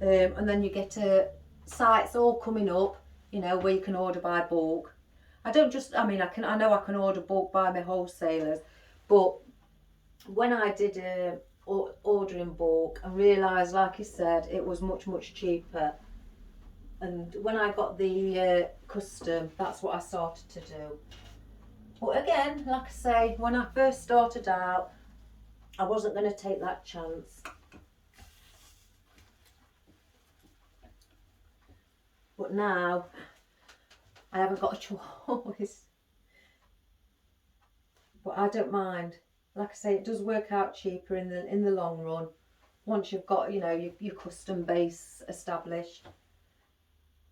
and then you get sites all coming up, you know, where you can order by bulk. I don't just, I mean, I know I can order bulk by my wholesalers, but when I did order in bulk, I realised, like I said, it was much cheaper. And when I got the custom, that's what I started to do. But again, like I say, when I first started out, I wasn't going to take that chance. But now, I haven't got a choice. But I don't mind. Like I say, it does work out cheaper in the long run. Once you've got, you know, your custom base established.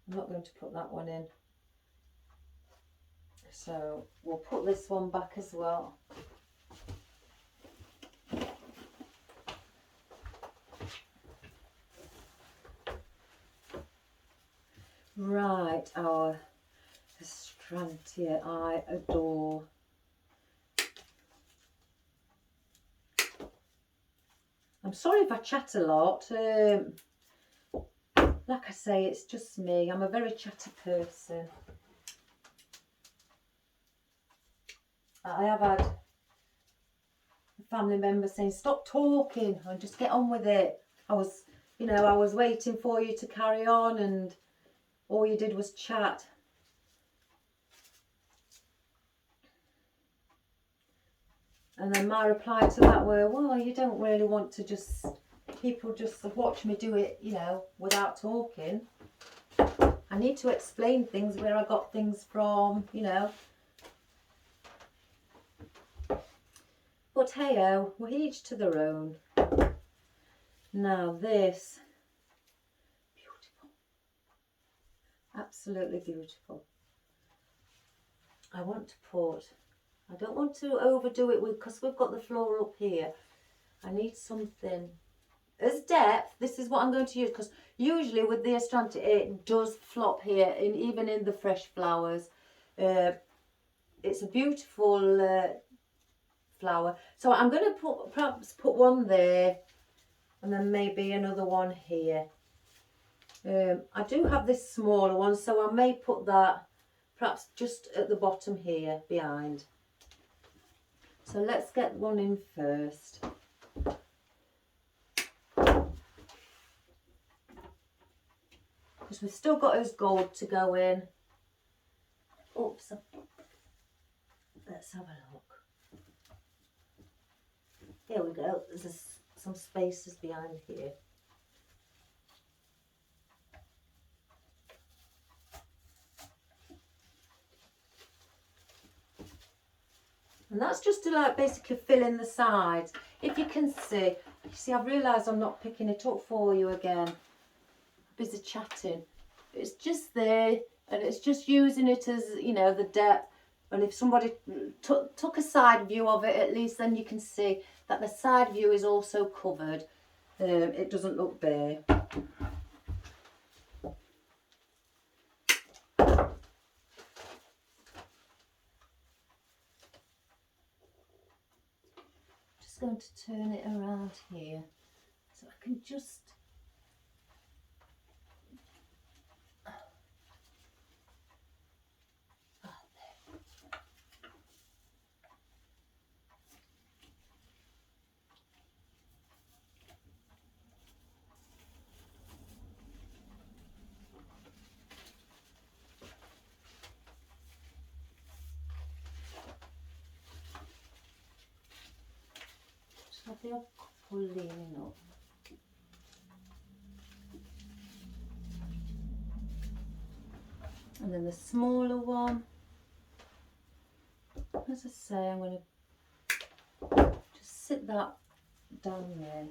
I'm not going to put that one in. So we'll put this one back as well. Right, our Astrantia I adore. I'm sorry if I chat a lot. Like I say, it's just me. I'm a very chatty person. I have had a family member saying, stop talking and just get on with it. I was, you know, I was waiting for you to carry on and all you did was chat. And then my reply to that were, well, you don't really want to just, people just watch me do it, you know, without talking. I need to explain things, where I got things from, you know. But hey-oh, we're each to their own. Now this, beautiful. Absolutely beautiful. I want to put, I don't want to overdo it because we've got the floor up here. I need something as depth. This is what I'm going to use, because usually with the Astrantia it does flop here, even in the fresh flowers. It's a beautiful flower. So I'm going to perhaps put one there and then maybe another one here. I do have this smaller one, so I may put that perhaps just at the bottom here behind. So let's get one in first. Because we've still got his gold to go in. Oops. Let's have a look. Here we go. There's some spaces behind here. And that's just to like basically fill in the sides. If you can see, you see I've realised I'm not picking it up for you again. I'm busy chatting. It's just there, and it's just using it as, you know, the depth. And if somebody took a side view of it, at least then you can see that the side view is also covered. It doesn't look bare. Just going to turn it around here so I can just... have the odd couple leaning up. And then the smaller one, as I say, I'm going to just sit that down there.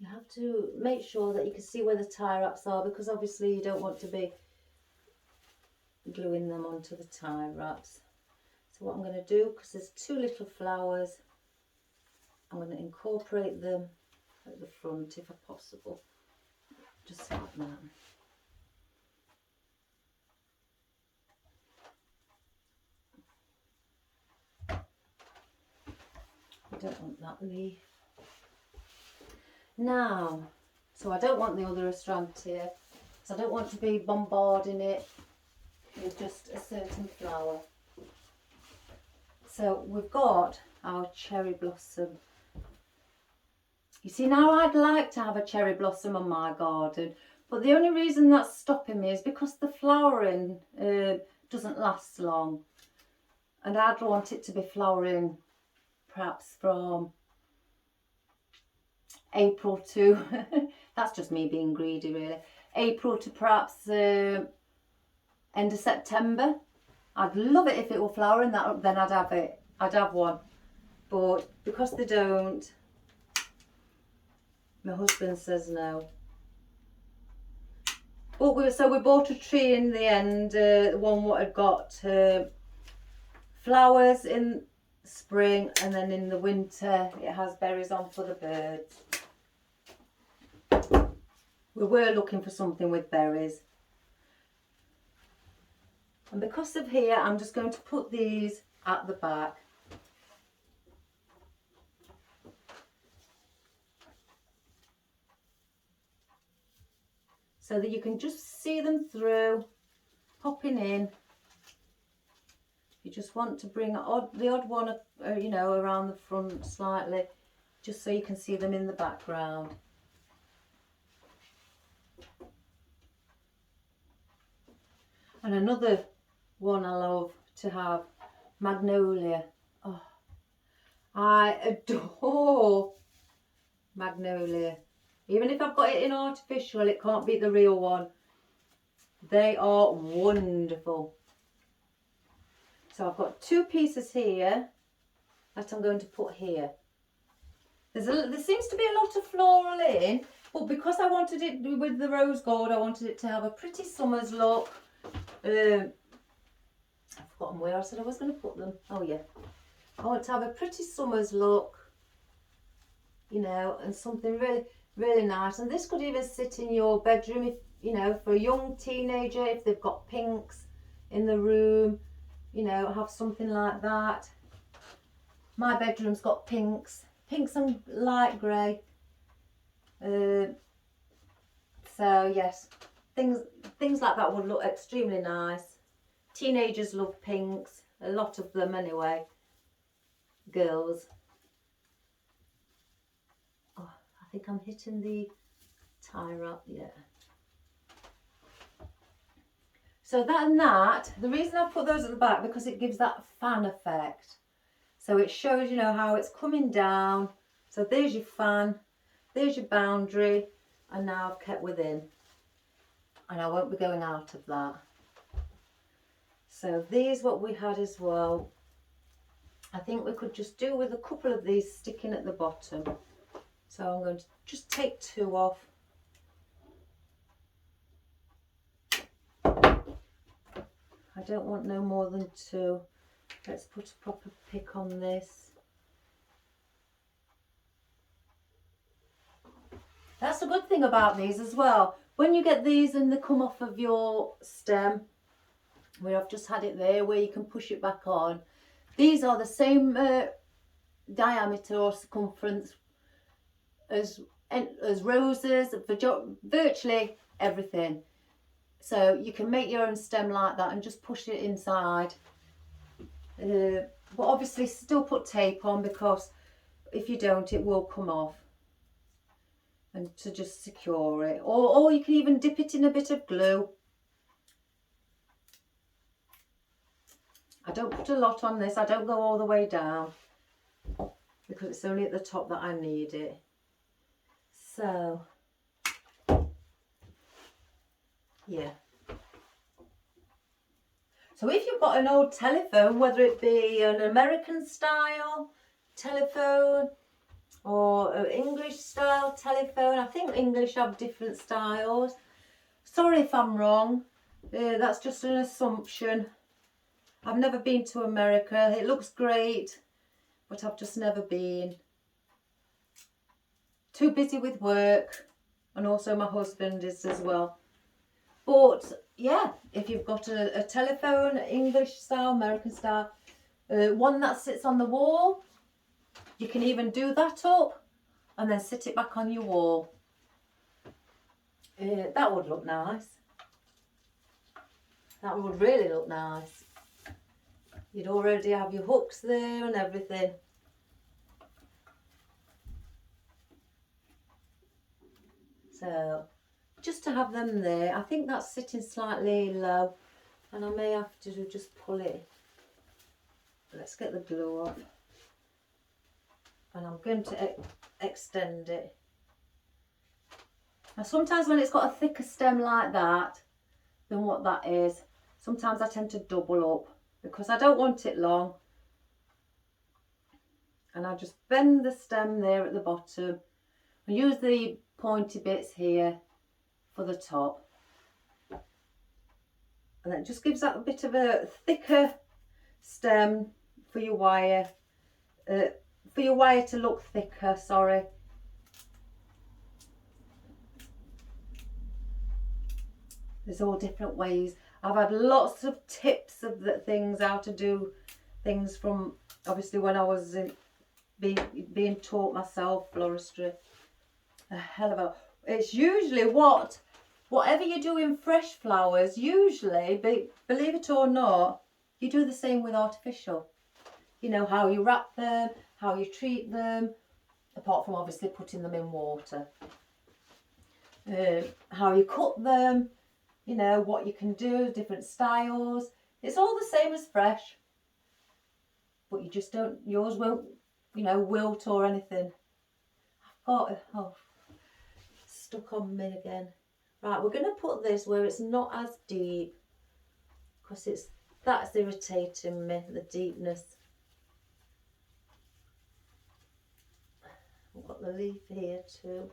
You have to make sure that you can see where the tie wraps are, because obviously you don't want to be gluing them onto the tie wraps. So what I'm going to do, because there's two little flowers, I'm going to incorporate them at the front if possible, just like that. I don't want that leaf. Now, so I don't want the other strand here, so I don't want to be bombarding it with just a certain flower. So we've got our cherry blossom. You see, now I'd like to have a cherry blossom on my garden, but the only reason that's stopping me is because the flowering doesn't last long, and I'd want it to be flowering perhaps from April to, that's just me being greedy really, April to perhaps end of September. I'd love it if it were flowering, then I'd have it, I'd have one. But because they don't, my husband says no. But so we bought a tree in the end, one what had got flowers in spring, and then in the winter it has berries on for the birds. We were looking for something with berries. And because of here, I'm just going to put these at the back. So that you can just see them through, popping in. You just want to bring the odd one, you know, around the front slightly, just so you can see them in the background. And another one I love to have, magnolia. Oh, I adore magnolia. Even if I've got it in artificial, it can't beat the real one. They are wonderful. So I've got two pieces here that I'm going to put here. There seems to be a lot of floral in, but because I wanted it with the rose gold, I wanted it to have a pretty summer's look. I've forgotten where I said I was going to put them. Oh yeah. I want to have a pretty summer's look, you know, and something really, really nice. And this could even sit in your bedroom, if, you know, for a young teenager, if they've got pinks, in the room, you know, have something like that. My bedroom's got pinks and light grey. So yes, things like that would look extremely nice. Teenagers love pinks, a lot of them anyway. Girls. Oh, I think I'm hitting the tie wrap, yeah. So that and that, the reason I put those at the back, because it gives that fan effect. So it shows, you know, how it's coming down. So there's your fan, there's your boundary, and now I've kept within. And I won't be going out of that. So these what we had as well. I think we could just do with a couple of these sticking at the bottom. So I'm going to just take 2 off. I don't want no more than 2. Let's put a proper pick on this. That's the good thing about these as well. When you get these and they come off of your stem, where I've just had it there, where you can push it back on, these are the same diameter or circumference as roses, virtually everything. So you can make your own stem like that and just push it inside. But obviously still put tape on, because if you don't it will come off. And to just secure it. Or you can even dip it in a bit of glue. I don't put a lot on this. I don't go all the way down, because it's only at the top that I need it. So, yeah. So if you've got an old telephone, whether it be an American style telephone or an English style telephone, I think English have different styles. Sorry if I'm wrong. That's just an assumption. I've never been to America. It looks great, but I've just never been. Too busy with work, and also my husband is as well. But yeah, if you've got a telephone, English style, American style, one that sits on the wall, you can even do that up and then sit it back on your wall. That would look nice. That would really look nice. You'd already have your hooks there and everything. So just to have them there, I think that's sitting slightly low, and I may have to just pull it. Let's get the glue off, and I'm going to extend it. Now sometimes when it's got a thicker stem like that than what that is, sometimes I tend to double up, because I don't want it long. And I just bend the stem there at the bottom and use the pointy bits here for the top, and that just gives that a bit of a thicker stem for your wire, to look thicker, sorry. There's all different ways. I've had lots of tips of the things, how to do things, from obviously when I was being taught myself floristry. A hell of a, it's usually whatever you do in fresh flowers, usually, believe it or not, you do the same with artificial. You know, how you wrap them, how you treat them, apart from obviously putting them in water. How you cut them, you know, what you can do, different styles. It's all the same as fresh, but you just don't, yours won't, you know, wilt or anything. I've got, oh, stuck on me again. Right, we're going to put this where it's not as deep, because that's irritating me, the deepness. I've got the leaf here too.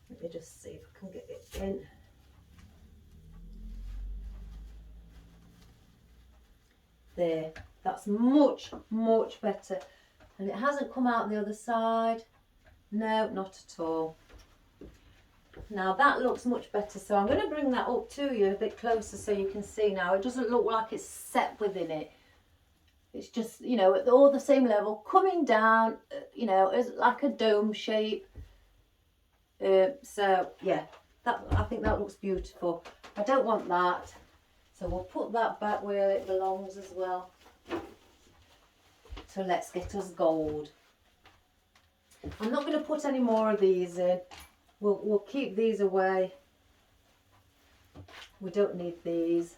Let me just see if I can get it in. There, that's much, much better. And it hasn't come out the other side. No, not at all. Now that looks much better, so I'm going to bring that up to you a bit closer so you can see now. It doesn't look like it's set within it. It's just, you know, at all the same level, coming down, you know, as like a dome shape. So yeah, I think that looks beautiful. I don't want that, so we'll put that back where it belongs as well. So let's get us gold. I'm not going to put any more of these in. We'll keep these away. We don't need these.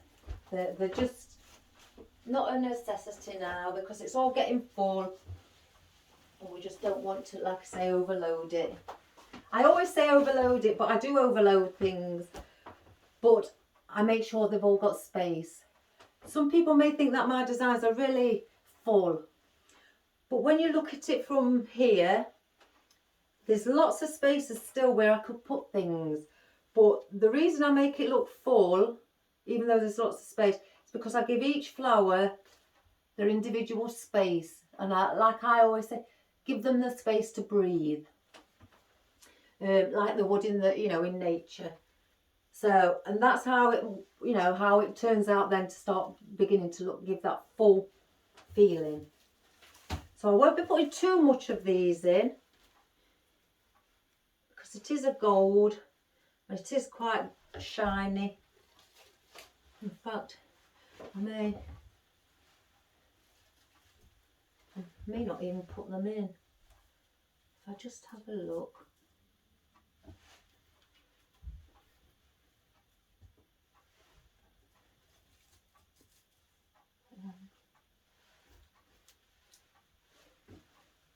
They're just not a necessity now because it's all getting full. And we just don't want to, like I say, overload it. I always say overload it, but I do overload things. But I make sure they've all got space. Some people may think that my designs are really full. But when you look at it from here, there's lots of spaces still where I could put things. But the reason I make it look full, even though there's lots of space, is because I give each flower their individual space. And like I always say, give them the space to breathe. Like they would in the, you know, in nature. So, and that's how it, you know, how it turns out then to start beginning to look, give that full feeling. So I won't be putting too much of these in because it is a gold and it is quite shiny. In fact, I may not even put them in. If I just have a look.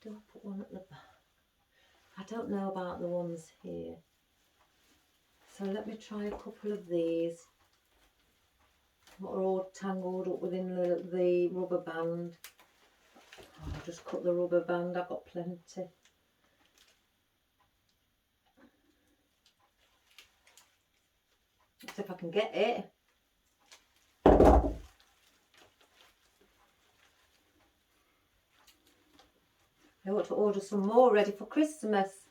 Do I put one at the back? I don't know about the ones here. So let me try a couple of these. What are all tangled up within the rubber band. Oh, I'll just cut the rubber band, I've got plenty. Let's see if I can get it. I ought to order some more ready for Christmas.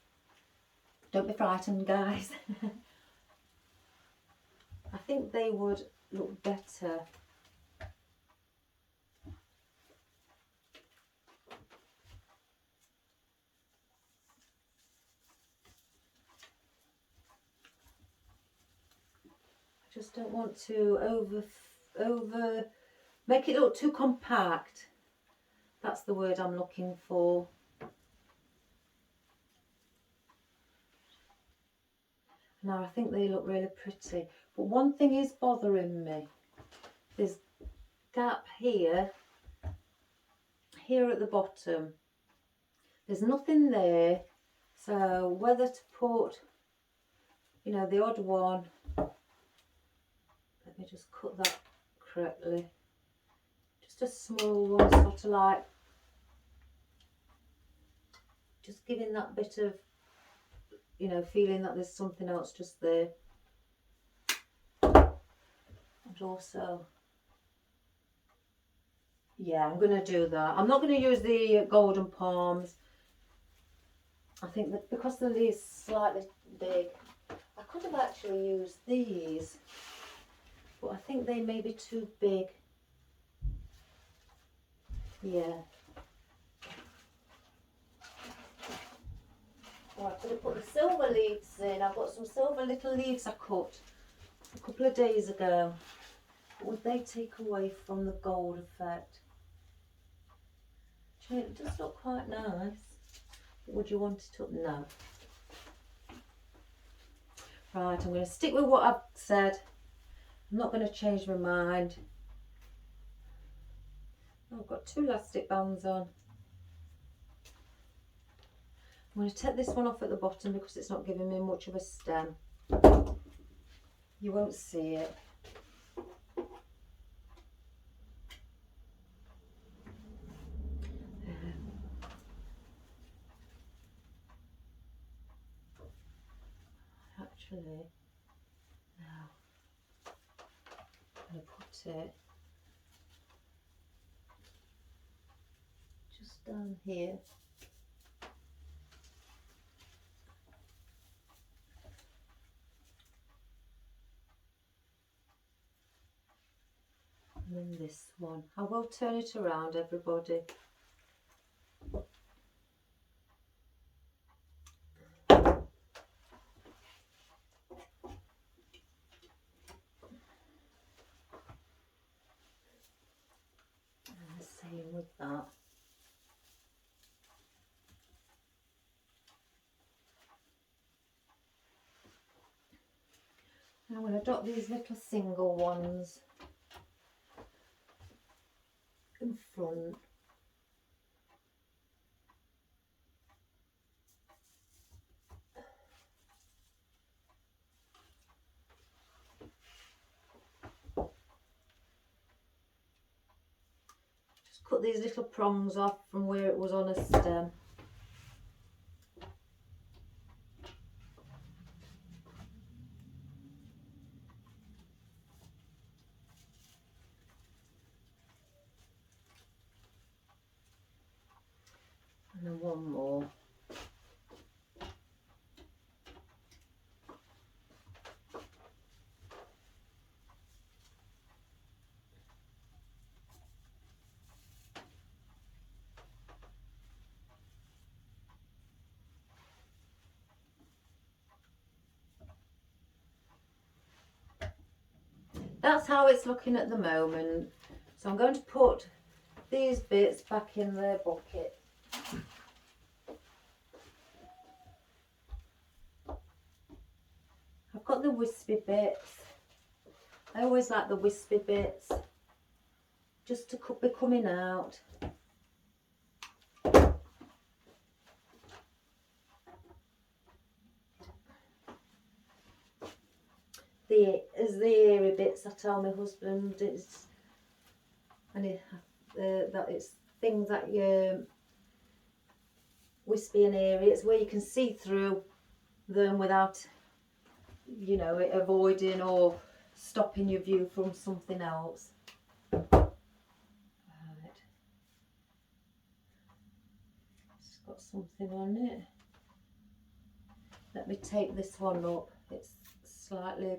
Don't be frightened, guys. I think they would look better. I just don't want to make it look too compact. That's the word I'm looking for. Now I think they look really pretty, but one thing is bothering me. There's a gap here at the bottom. There's nothing there, so whether to put, you know, the odd one. Let me just cut that correctly. Just a small one, sort of like, just giving that bit of, you know, feeling that there's something else just there. And also, yeah, I'm going to do that. I'm not going to use the golden palms. I think that because the leaves are slightly big, I could have actually used these, but I think they may be too big. Yeah. Oh, I could have put the silver leaves in. I've got some silver little leaves I cut a couple of days ago. Would they take away from the gold effect? It does look quite nice. Would you want it to? No. Right, I'm going to stick with what I've said. I'm not going to change my mind. Oh, I've got two elastic bands on. I'm going to take this one off at the bottom because it's not giving me much of a stem. You won't see it. Actually, now I'm going to put it just down here. And then this one. I will turn it around, everybody. And the same with that. And I'm going to dot these little single ones in front. Just cut these little prongs off from where it was on a stem. And then one more. That's how it's looking at the moment. So I'm going to put these bits back in their bucket. I've got the wispy bits. I always like the wispy bits just to be coming out. The airy bits, I tell my husband, it's that it's things that you wispy and airy. It's where you can see through them without, you know, it avoiding or stopping your view from something else. Right. It's got something on it. Let me take this one up. It's slightly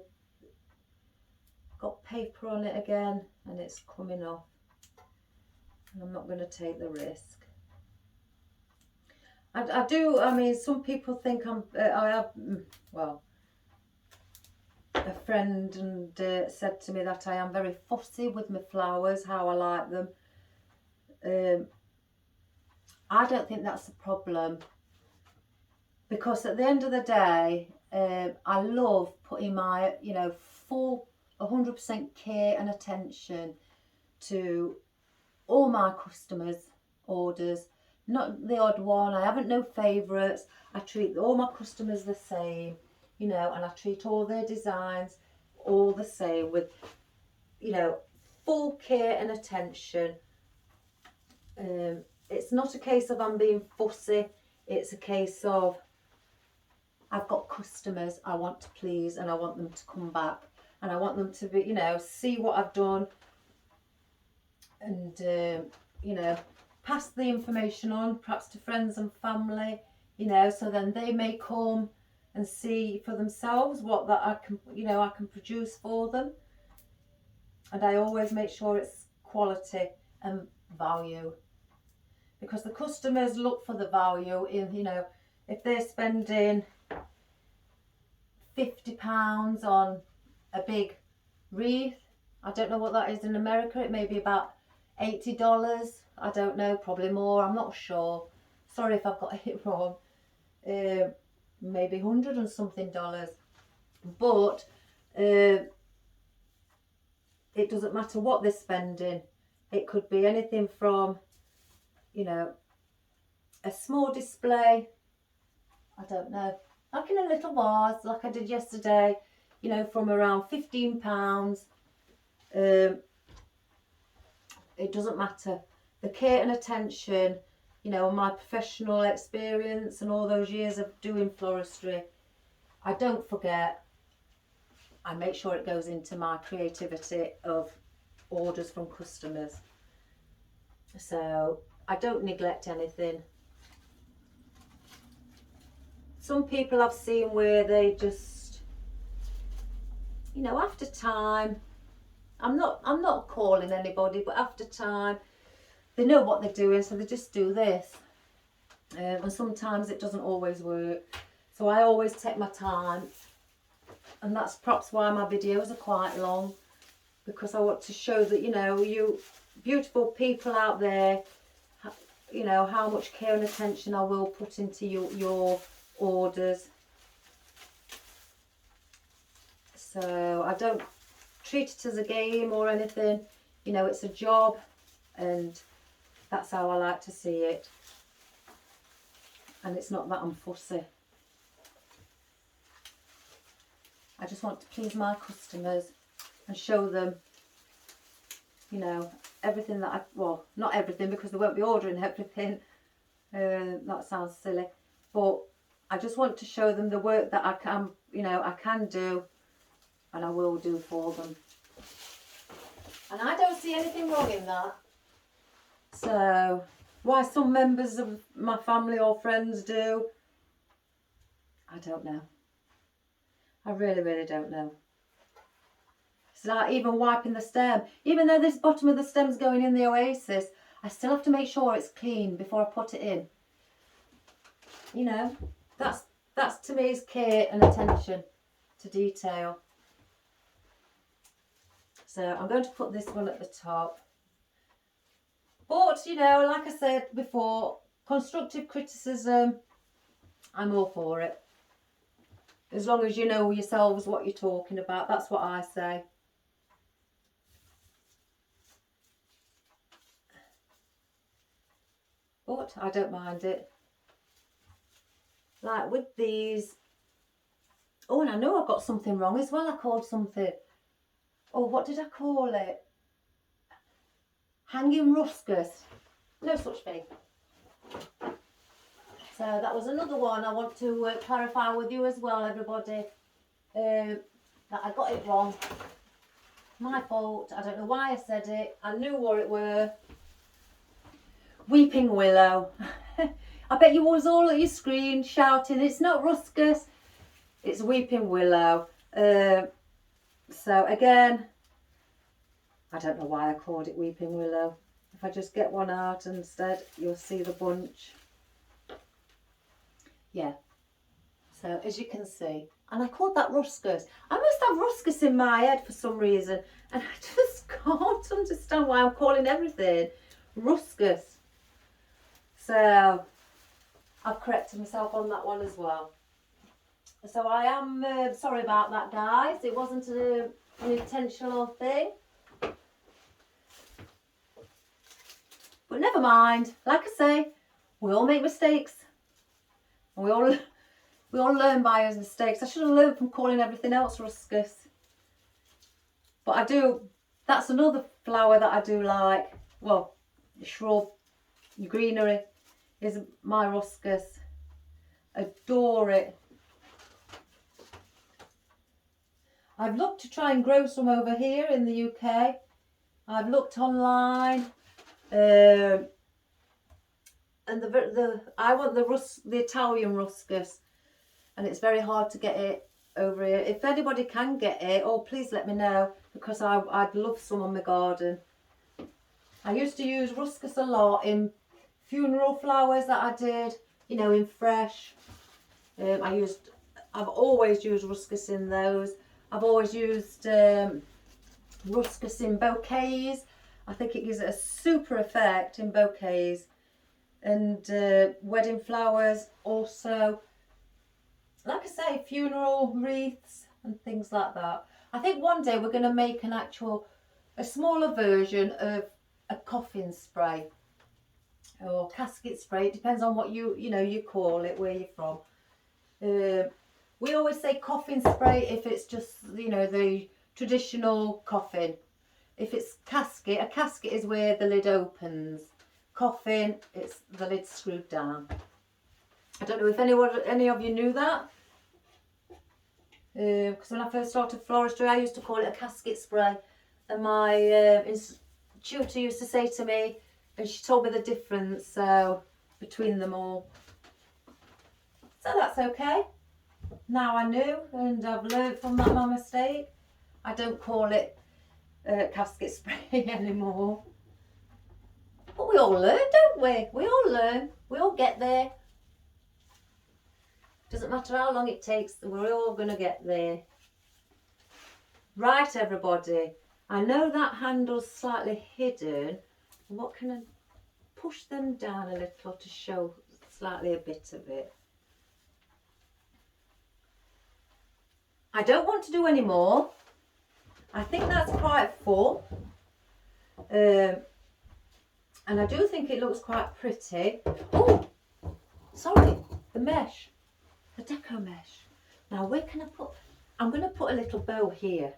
got paper on it again and it's coming off. And I'm not going to take the risk. I mean, some people think well, a friend and said to me that I am very fussy with my flowers, how I like them. I don't think that's a problem, because at the end of the day, I love putting my, you know, full 100% care and attention to all my customers' orders. Not the odd one. I haven't no favourites. I treat all my customers the same, you know, and I treat all their designs all the same with, you know, full care and attention. It's not a case of I'm being fussy. It's a case of I've got customers I want to please, and I want them to come back, and I want them to be, you know, see what I've done, and you know, pass the information on perhaps to friends and family, you know, so then they may come and see for themselves what that I can, you know, I can produce for them. And I always make sure it's quality and value, because the customers look for the value in, you know, if they're spending £50 on a big wreath, I don't know what that is in America, it may be about $80, I don't know, probably more, I'm not sure, sorry if I've got it wrong, maybe 100 and something dollars, but it doesn't matter what they're spending. It could be anything from, you know, a small display, I don't know, like in a little vase like I did yesterday, you know, from around £15. It doesn't matter. The care and attention, you know, and my professional experience and all those years of doing floristry, I don't forget. I make sure it goes into my creativity of orders from customers. So I don't neglect anything. Some people I've seen where they just, you know, after time, I'm not calling anybody, but after time, they know what they're doing, so they just do this. And sometimes it doesn't always work. So I always take my time, and that's perhaps why my videos are quite long, because I want to show that, you know, you beautiful people out there, you know, how much care and attention I will put into your orders. So I don't treat it as a game or anything, you know, it's a job, and that's how I like to see it. And it's not that I'm fussy. I just want to please my customers and show them, you know, everything that well, not everything, because they won't be ordering everything. That sounds silly. But I just want to show them the work that I can, you know, I can do and I will do for them. And I don't see anything wrong in that. So, why some members of my family or friends do, I don't know. I really, really don't know. It's like even wiping the stem. Even though this bottom of the stem's going in the Oasis, I still have to make sure it's clean before I put it in. You know, that's to me is care and attention to detail. So I'm going to put this one at the top. But, you know, like I said before, constructive criticism, I'm all for it. As long as you know yourselves what you're talking about, that's what I say. But I don't mind it. Like with these. Oh, and I know I got something wrong as well. I called something. Oh, what did I call it? Hanging ruscus. No such thing. So that was another one I want to clarify with you as well, everybody. That I got it wrong. My fault. I don't know why I said it. I knew what it were. Weeping willow. I bet you was all at your screen shouting, it's not ruscus, it's weeping willow. So again, I don't know why I called it weeping willow. If I just get one out instead, you'll see the bunch. Yeah. So as you can see, and I called that ruscus. I must have ruscus in my head for some reason, and I just can't understand why I'm calling everything ruscus. So I've corrected myself on that one as well. So I am sorry about that, guys. It wasn't an intentional thing. But never mind. Like I say, we all make mistakes. And we all learn by our mistakes. I should have learned from calling everything else ruscus. But I do, that's another flower that I do like. Well, shrub, greenery is my ruscus. Adore it. I've looked to try and grow some over here in the UK. I've looked online, and I want the Italian ruscus, and it's very hard to get it over here. If anybody can get it, oh please let me know, because I'd love some on my garden. I used to use ruscus a lot in funeral flowers that I did, you know, in fresh. I've always used ruscus in those. I've always used ruscus in bouquets. I think it gives it a super effect in bouquets. And wedding flowers also. Like I say, funeral wreaths and things like that. I think one day we're going to make a smaller version of a coffin spray. Or casket spray. It depends on what you call it, where you're from. We always say coffin spray if it's just, you know, the traditional coffin. If it's casket, a casket is where the lid opens. Coffin, it's the lid screwed down. I don't know if any of you knew that. Because when I first started floristry, I used to call it a casket spray. And my tutor used to say to me, and she told me the difference between them all. So that's okay. Now I knew, and I've learned from my mistake. I don't call it casket spray anymore. But we all learn, don't we? We all learn. We all get there. Doesn't matter how long it takes, we're all going to get there. Right, everybody. I know that handle's slightly hidden. What can I push them down a little to show slightly a bit of it? I don't want to do any more. I think that's quite full. And I do think it looks quite pretty. Oh, sorry, the mesh, the deco mesh. Now where can I put, I'm going to put a little bow here.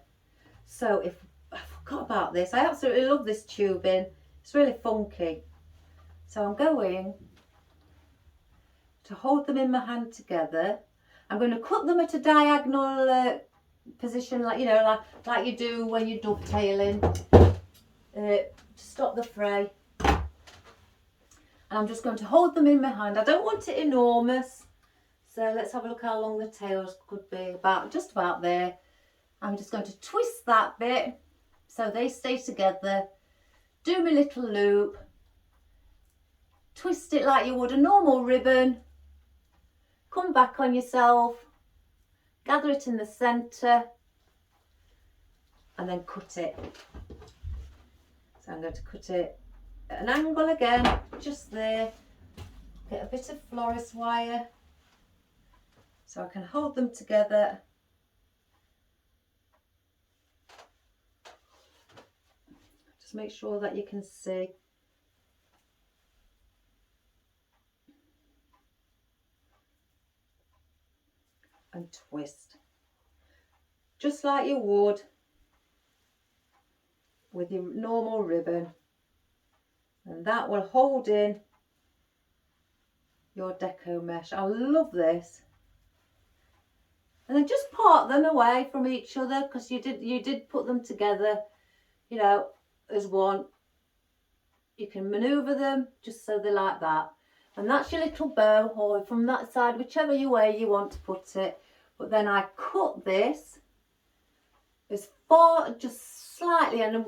So if, I forgot about this, I absolutely love this tubing. It's really funky. So I'm going to hold them in my hand together. I'm going to cut them at a diagonal position, like, you know, like you do when you're dovetailing, to stop the fray. And I'm just going to hold them in my hand. I don't want it enormous, so let's have a look how long the tails could be. Just about there. I'm just going to twist that bit so they stay together. Do my little loop. Twist it like you would a normal ribbon. Come back on yourself. Gather it in the centre. And then cut it. So I'm going to cut it at an angle again, just there. Get a bit of florist wire so I can hold them together. Just make sure that you can see. And twist. Just like you would with your normal ribbon. And that will hold in your deco mesh. I love this. And then just part them away from each other, because you did put them together, you know, as one. You can manoeuvre them just so they're like that. And that's your little bow, or from that side, whichever way you want to put it. But then I cut this as far, just slightly, and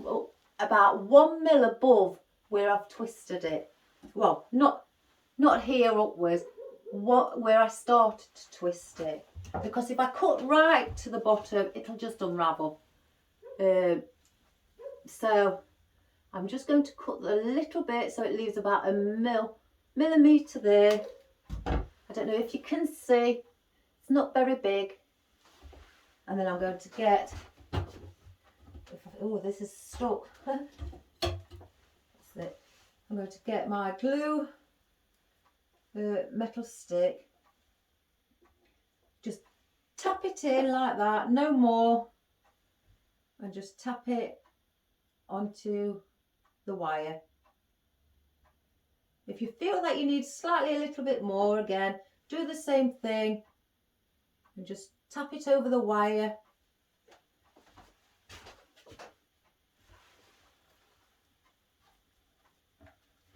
about 1 mil above where I've twisted it. Well, not here upwards, where I started to twist it. Because if I cut right to the bottom, it'll just unravel. So I'm just going to cut a little bit so it leaves about a millimetre there. I don't know if you can see, it's not very big. And then I'm going to get, oh, this is stuck. That's it. I'm going to get my glue metal stick. Just tap it in like that, no more. And just tap it onto the wire. If you feel that you need slightly a little bit more, again, do the same thing and just tap it over the wire.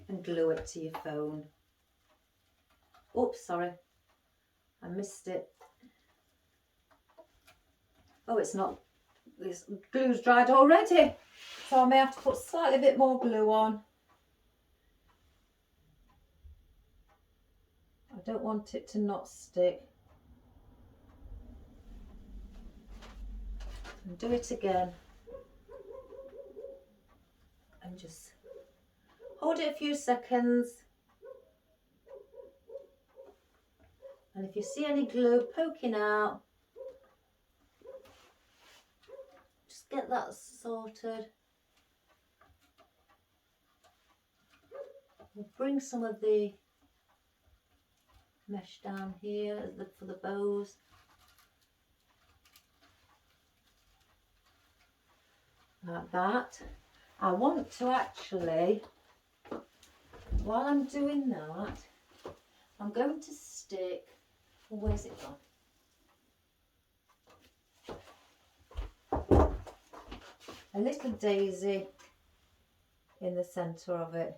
And glue it to your phone. Oops, sorry, I missed it. Oh, it's not, this glue's dried already, so I may have to put slightly bit more glue on. I don't want it to not stick. And do it again. And just hold it a few seconds. And if you see any glue poking out, just get that sorted. We'll bring some of the mesh down here for the bows. Like that. I want to actually, while I'm doing that, I'm going to stick, where's it gone? A little daisy in the centre of it.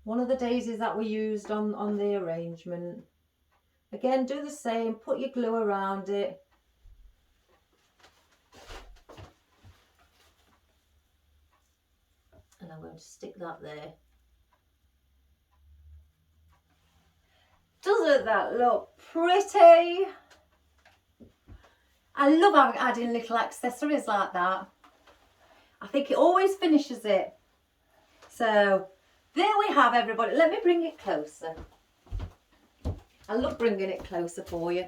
One of the daisies that we used on the arrangement. Again, do the same, put your glue around it. And I'm going to stick that there. Doesn't that look pretty? I love adding little accessories like that. I think it always finishes it. So there we have, everybody. Let me bring it closer. I love bringing it closer for you.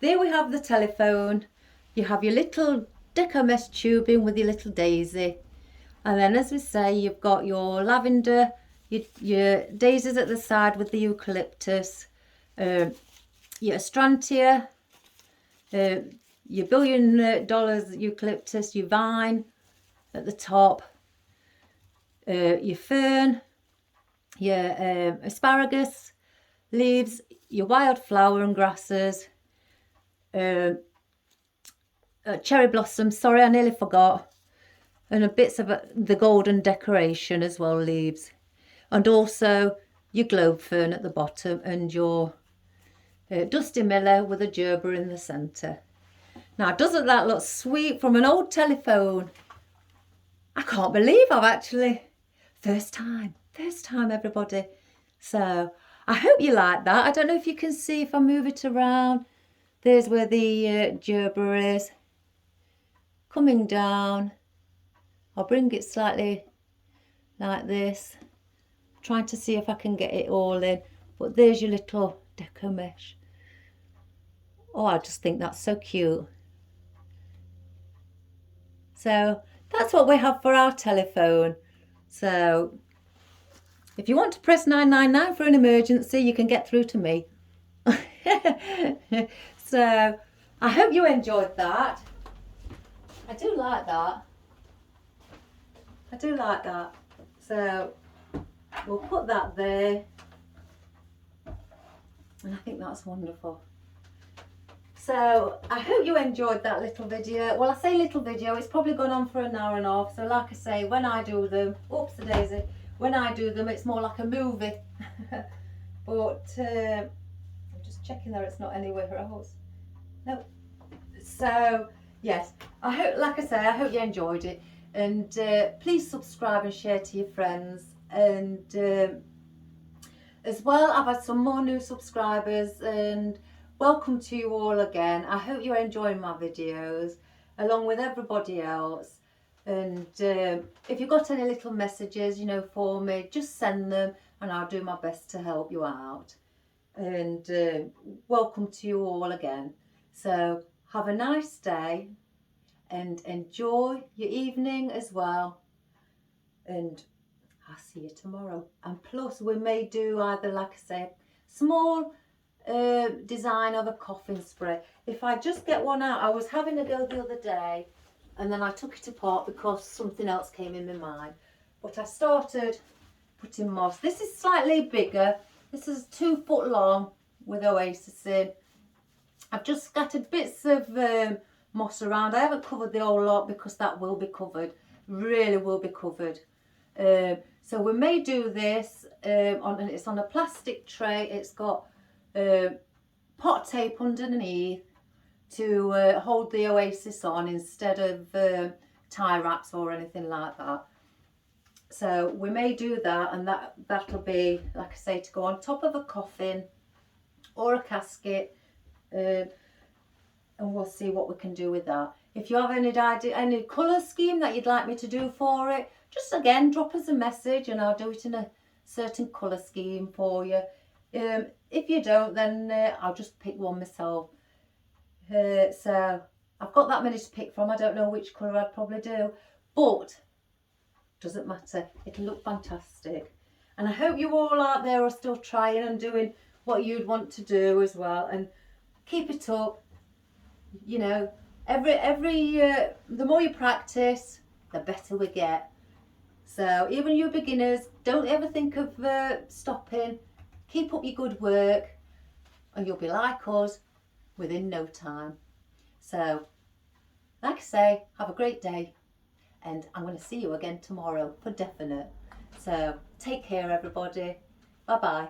There we have the telephone. You have your little deco mesh tubing with your little daisy. And then, as we say, you've got your lavender, your daisies at the side with the eucalyptus, your astrantia, your $1 billion eucalyptus, your vine at the top, your fern, your asparagus leaves, your wildflower and grasses, cherry blossoms, sorry, I nearly forgot, and bits of the golden decoration as well, leaves, and also your globe fern at the bottom, and your Dusty Miller with a gerber in the centre. Now, doesn't that look sweet from an old telephone? I can't believe I've actually, first time everybody. So I hope you like that. I don't know if you can see if I move it around. There's where the gerber is. Coming down. I'll bring it slightly like this. Trying to see if I can get it all in. But there's your little deco mesh. Oh, I just think that's so cute. So that's what we have for our telephone. So if you want to press 999 for an emergency, you can get through to me. So I hope you enjoyed that. I do like that. I do like that. So we'll put that there. And I think that's wonderful. So I hope you enjoyed that little video. Well, I say little video, it's probably gone on for an hour and a half. So like I say, when I do them, oops a daisy, when I do them, it's more like a movie. But I'm just checking there it's not anywhere else. No. So yes, I hope, like I say, I hope you enjoyed it. And please subscribe and share to your friends. And as well, I've had some more new subscribers, and welcome to you all again. I hope you're enjoying my videos along with everybody else. And if you've got any little messages, you know, for me, just send them and I'll do my best to help you out. And welcome to you all again. So have a nice day and enjoy your evening as well. And I'll see you tomorrow. And plus we may do either, like I say, small design of a coffin spray. If I just get one out, I was having a go the other day and then I took it apart because something else came in my mind. But I started putting moss. This is slightly bigger. This is 2 foot long with Oasis in. I've just scattered bits of moss around. I haven't covered the whole lot because that will be covered. Really will be covered. So we may do this and it's on a plastic tray. It's got pot tape underneath to hold the Oasis on instead of tie wraps or anything like that. So we may do that, and that'll be, like I say, to go on top of a coffin or a casket, and we'll see what we can do with that. If you have any idea, any colour scheme that you'd like me to do for it, just again drop us a message and I'll do it in a certain colour scheme for you. If you don't, then I'll just pick one myself. So I've got that many to pick from. I don't know which colour I'd probably do, but doesn't matter. It'll look fantastic. And I hope you all out there are still trying and doing what you'd want to do as well. And keep it up. You know, the more you practice, the better we get. So even you beginners, don't ever think of stopping. Keep up your good work and you'll be like us within no time. So, like I say, have a great day. And I'm going to see you again tomorrow for definite. So take care, everybody. Bye bye.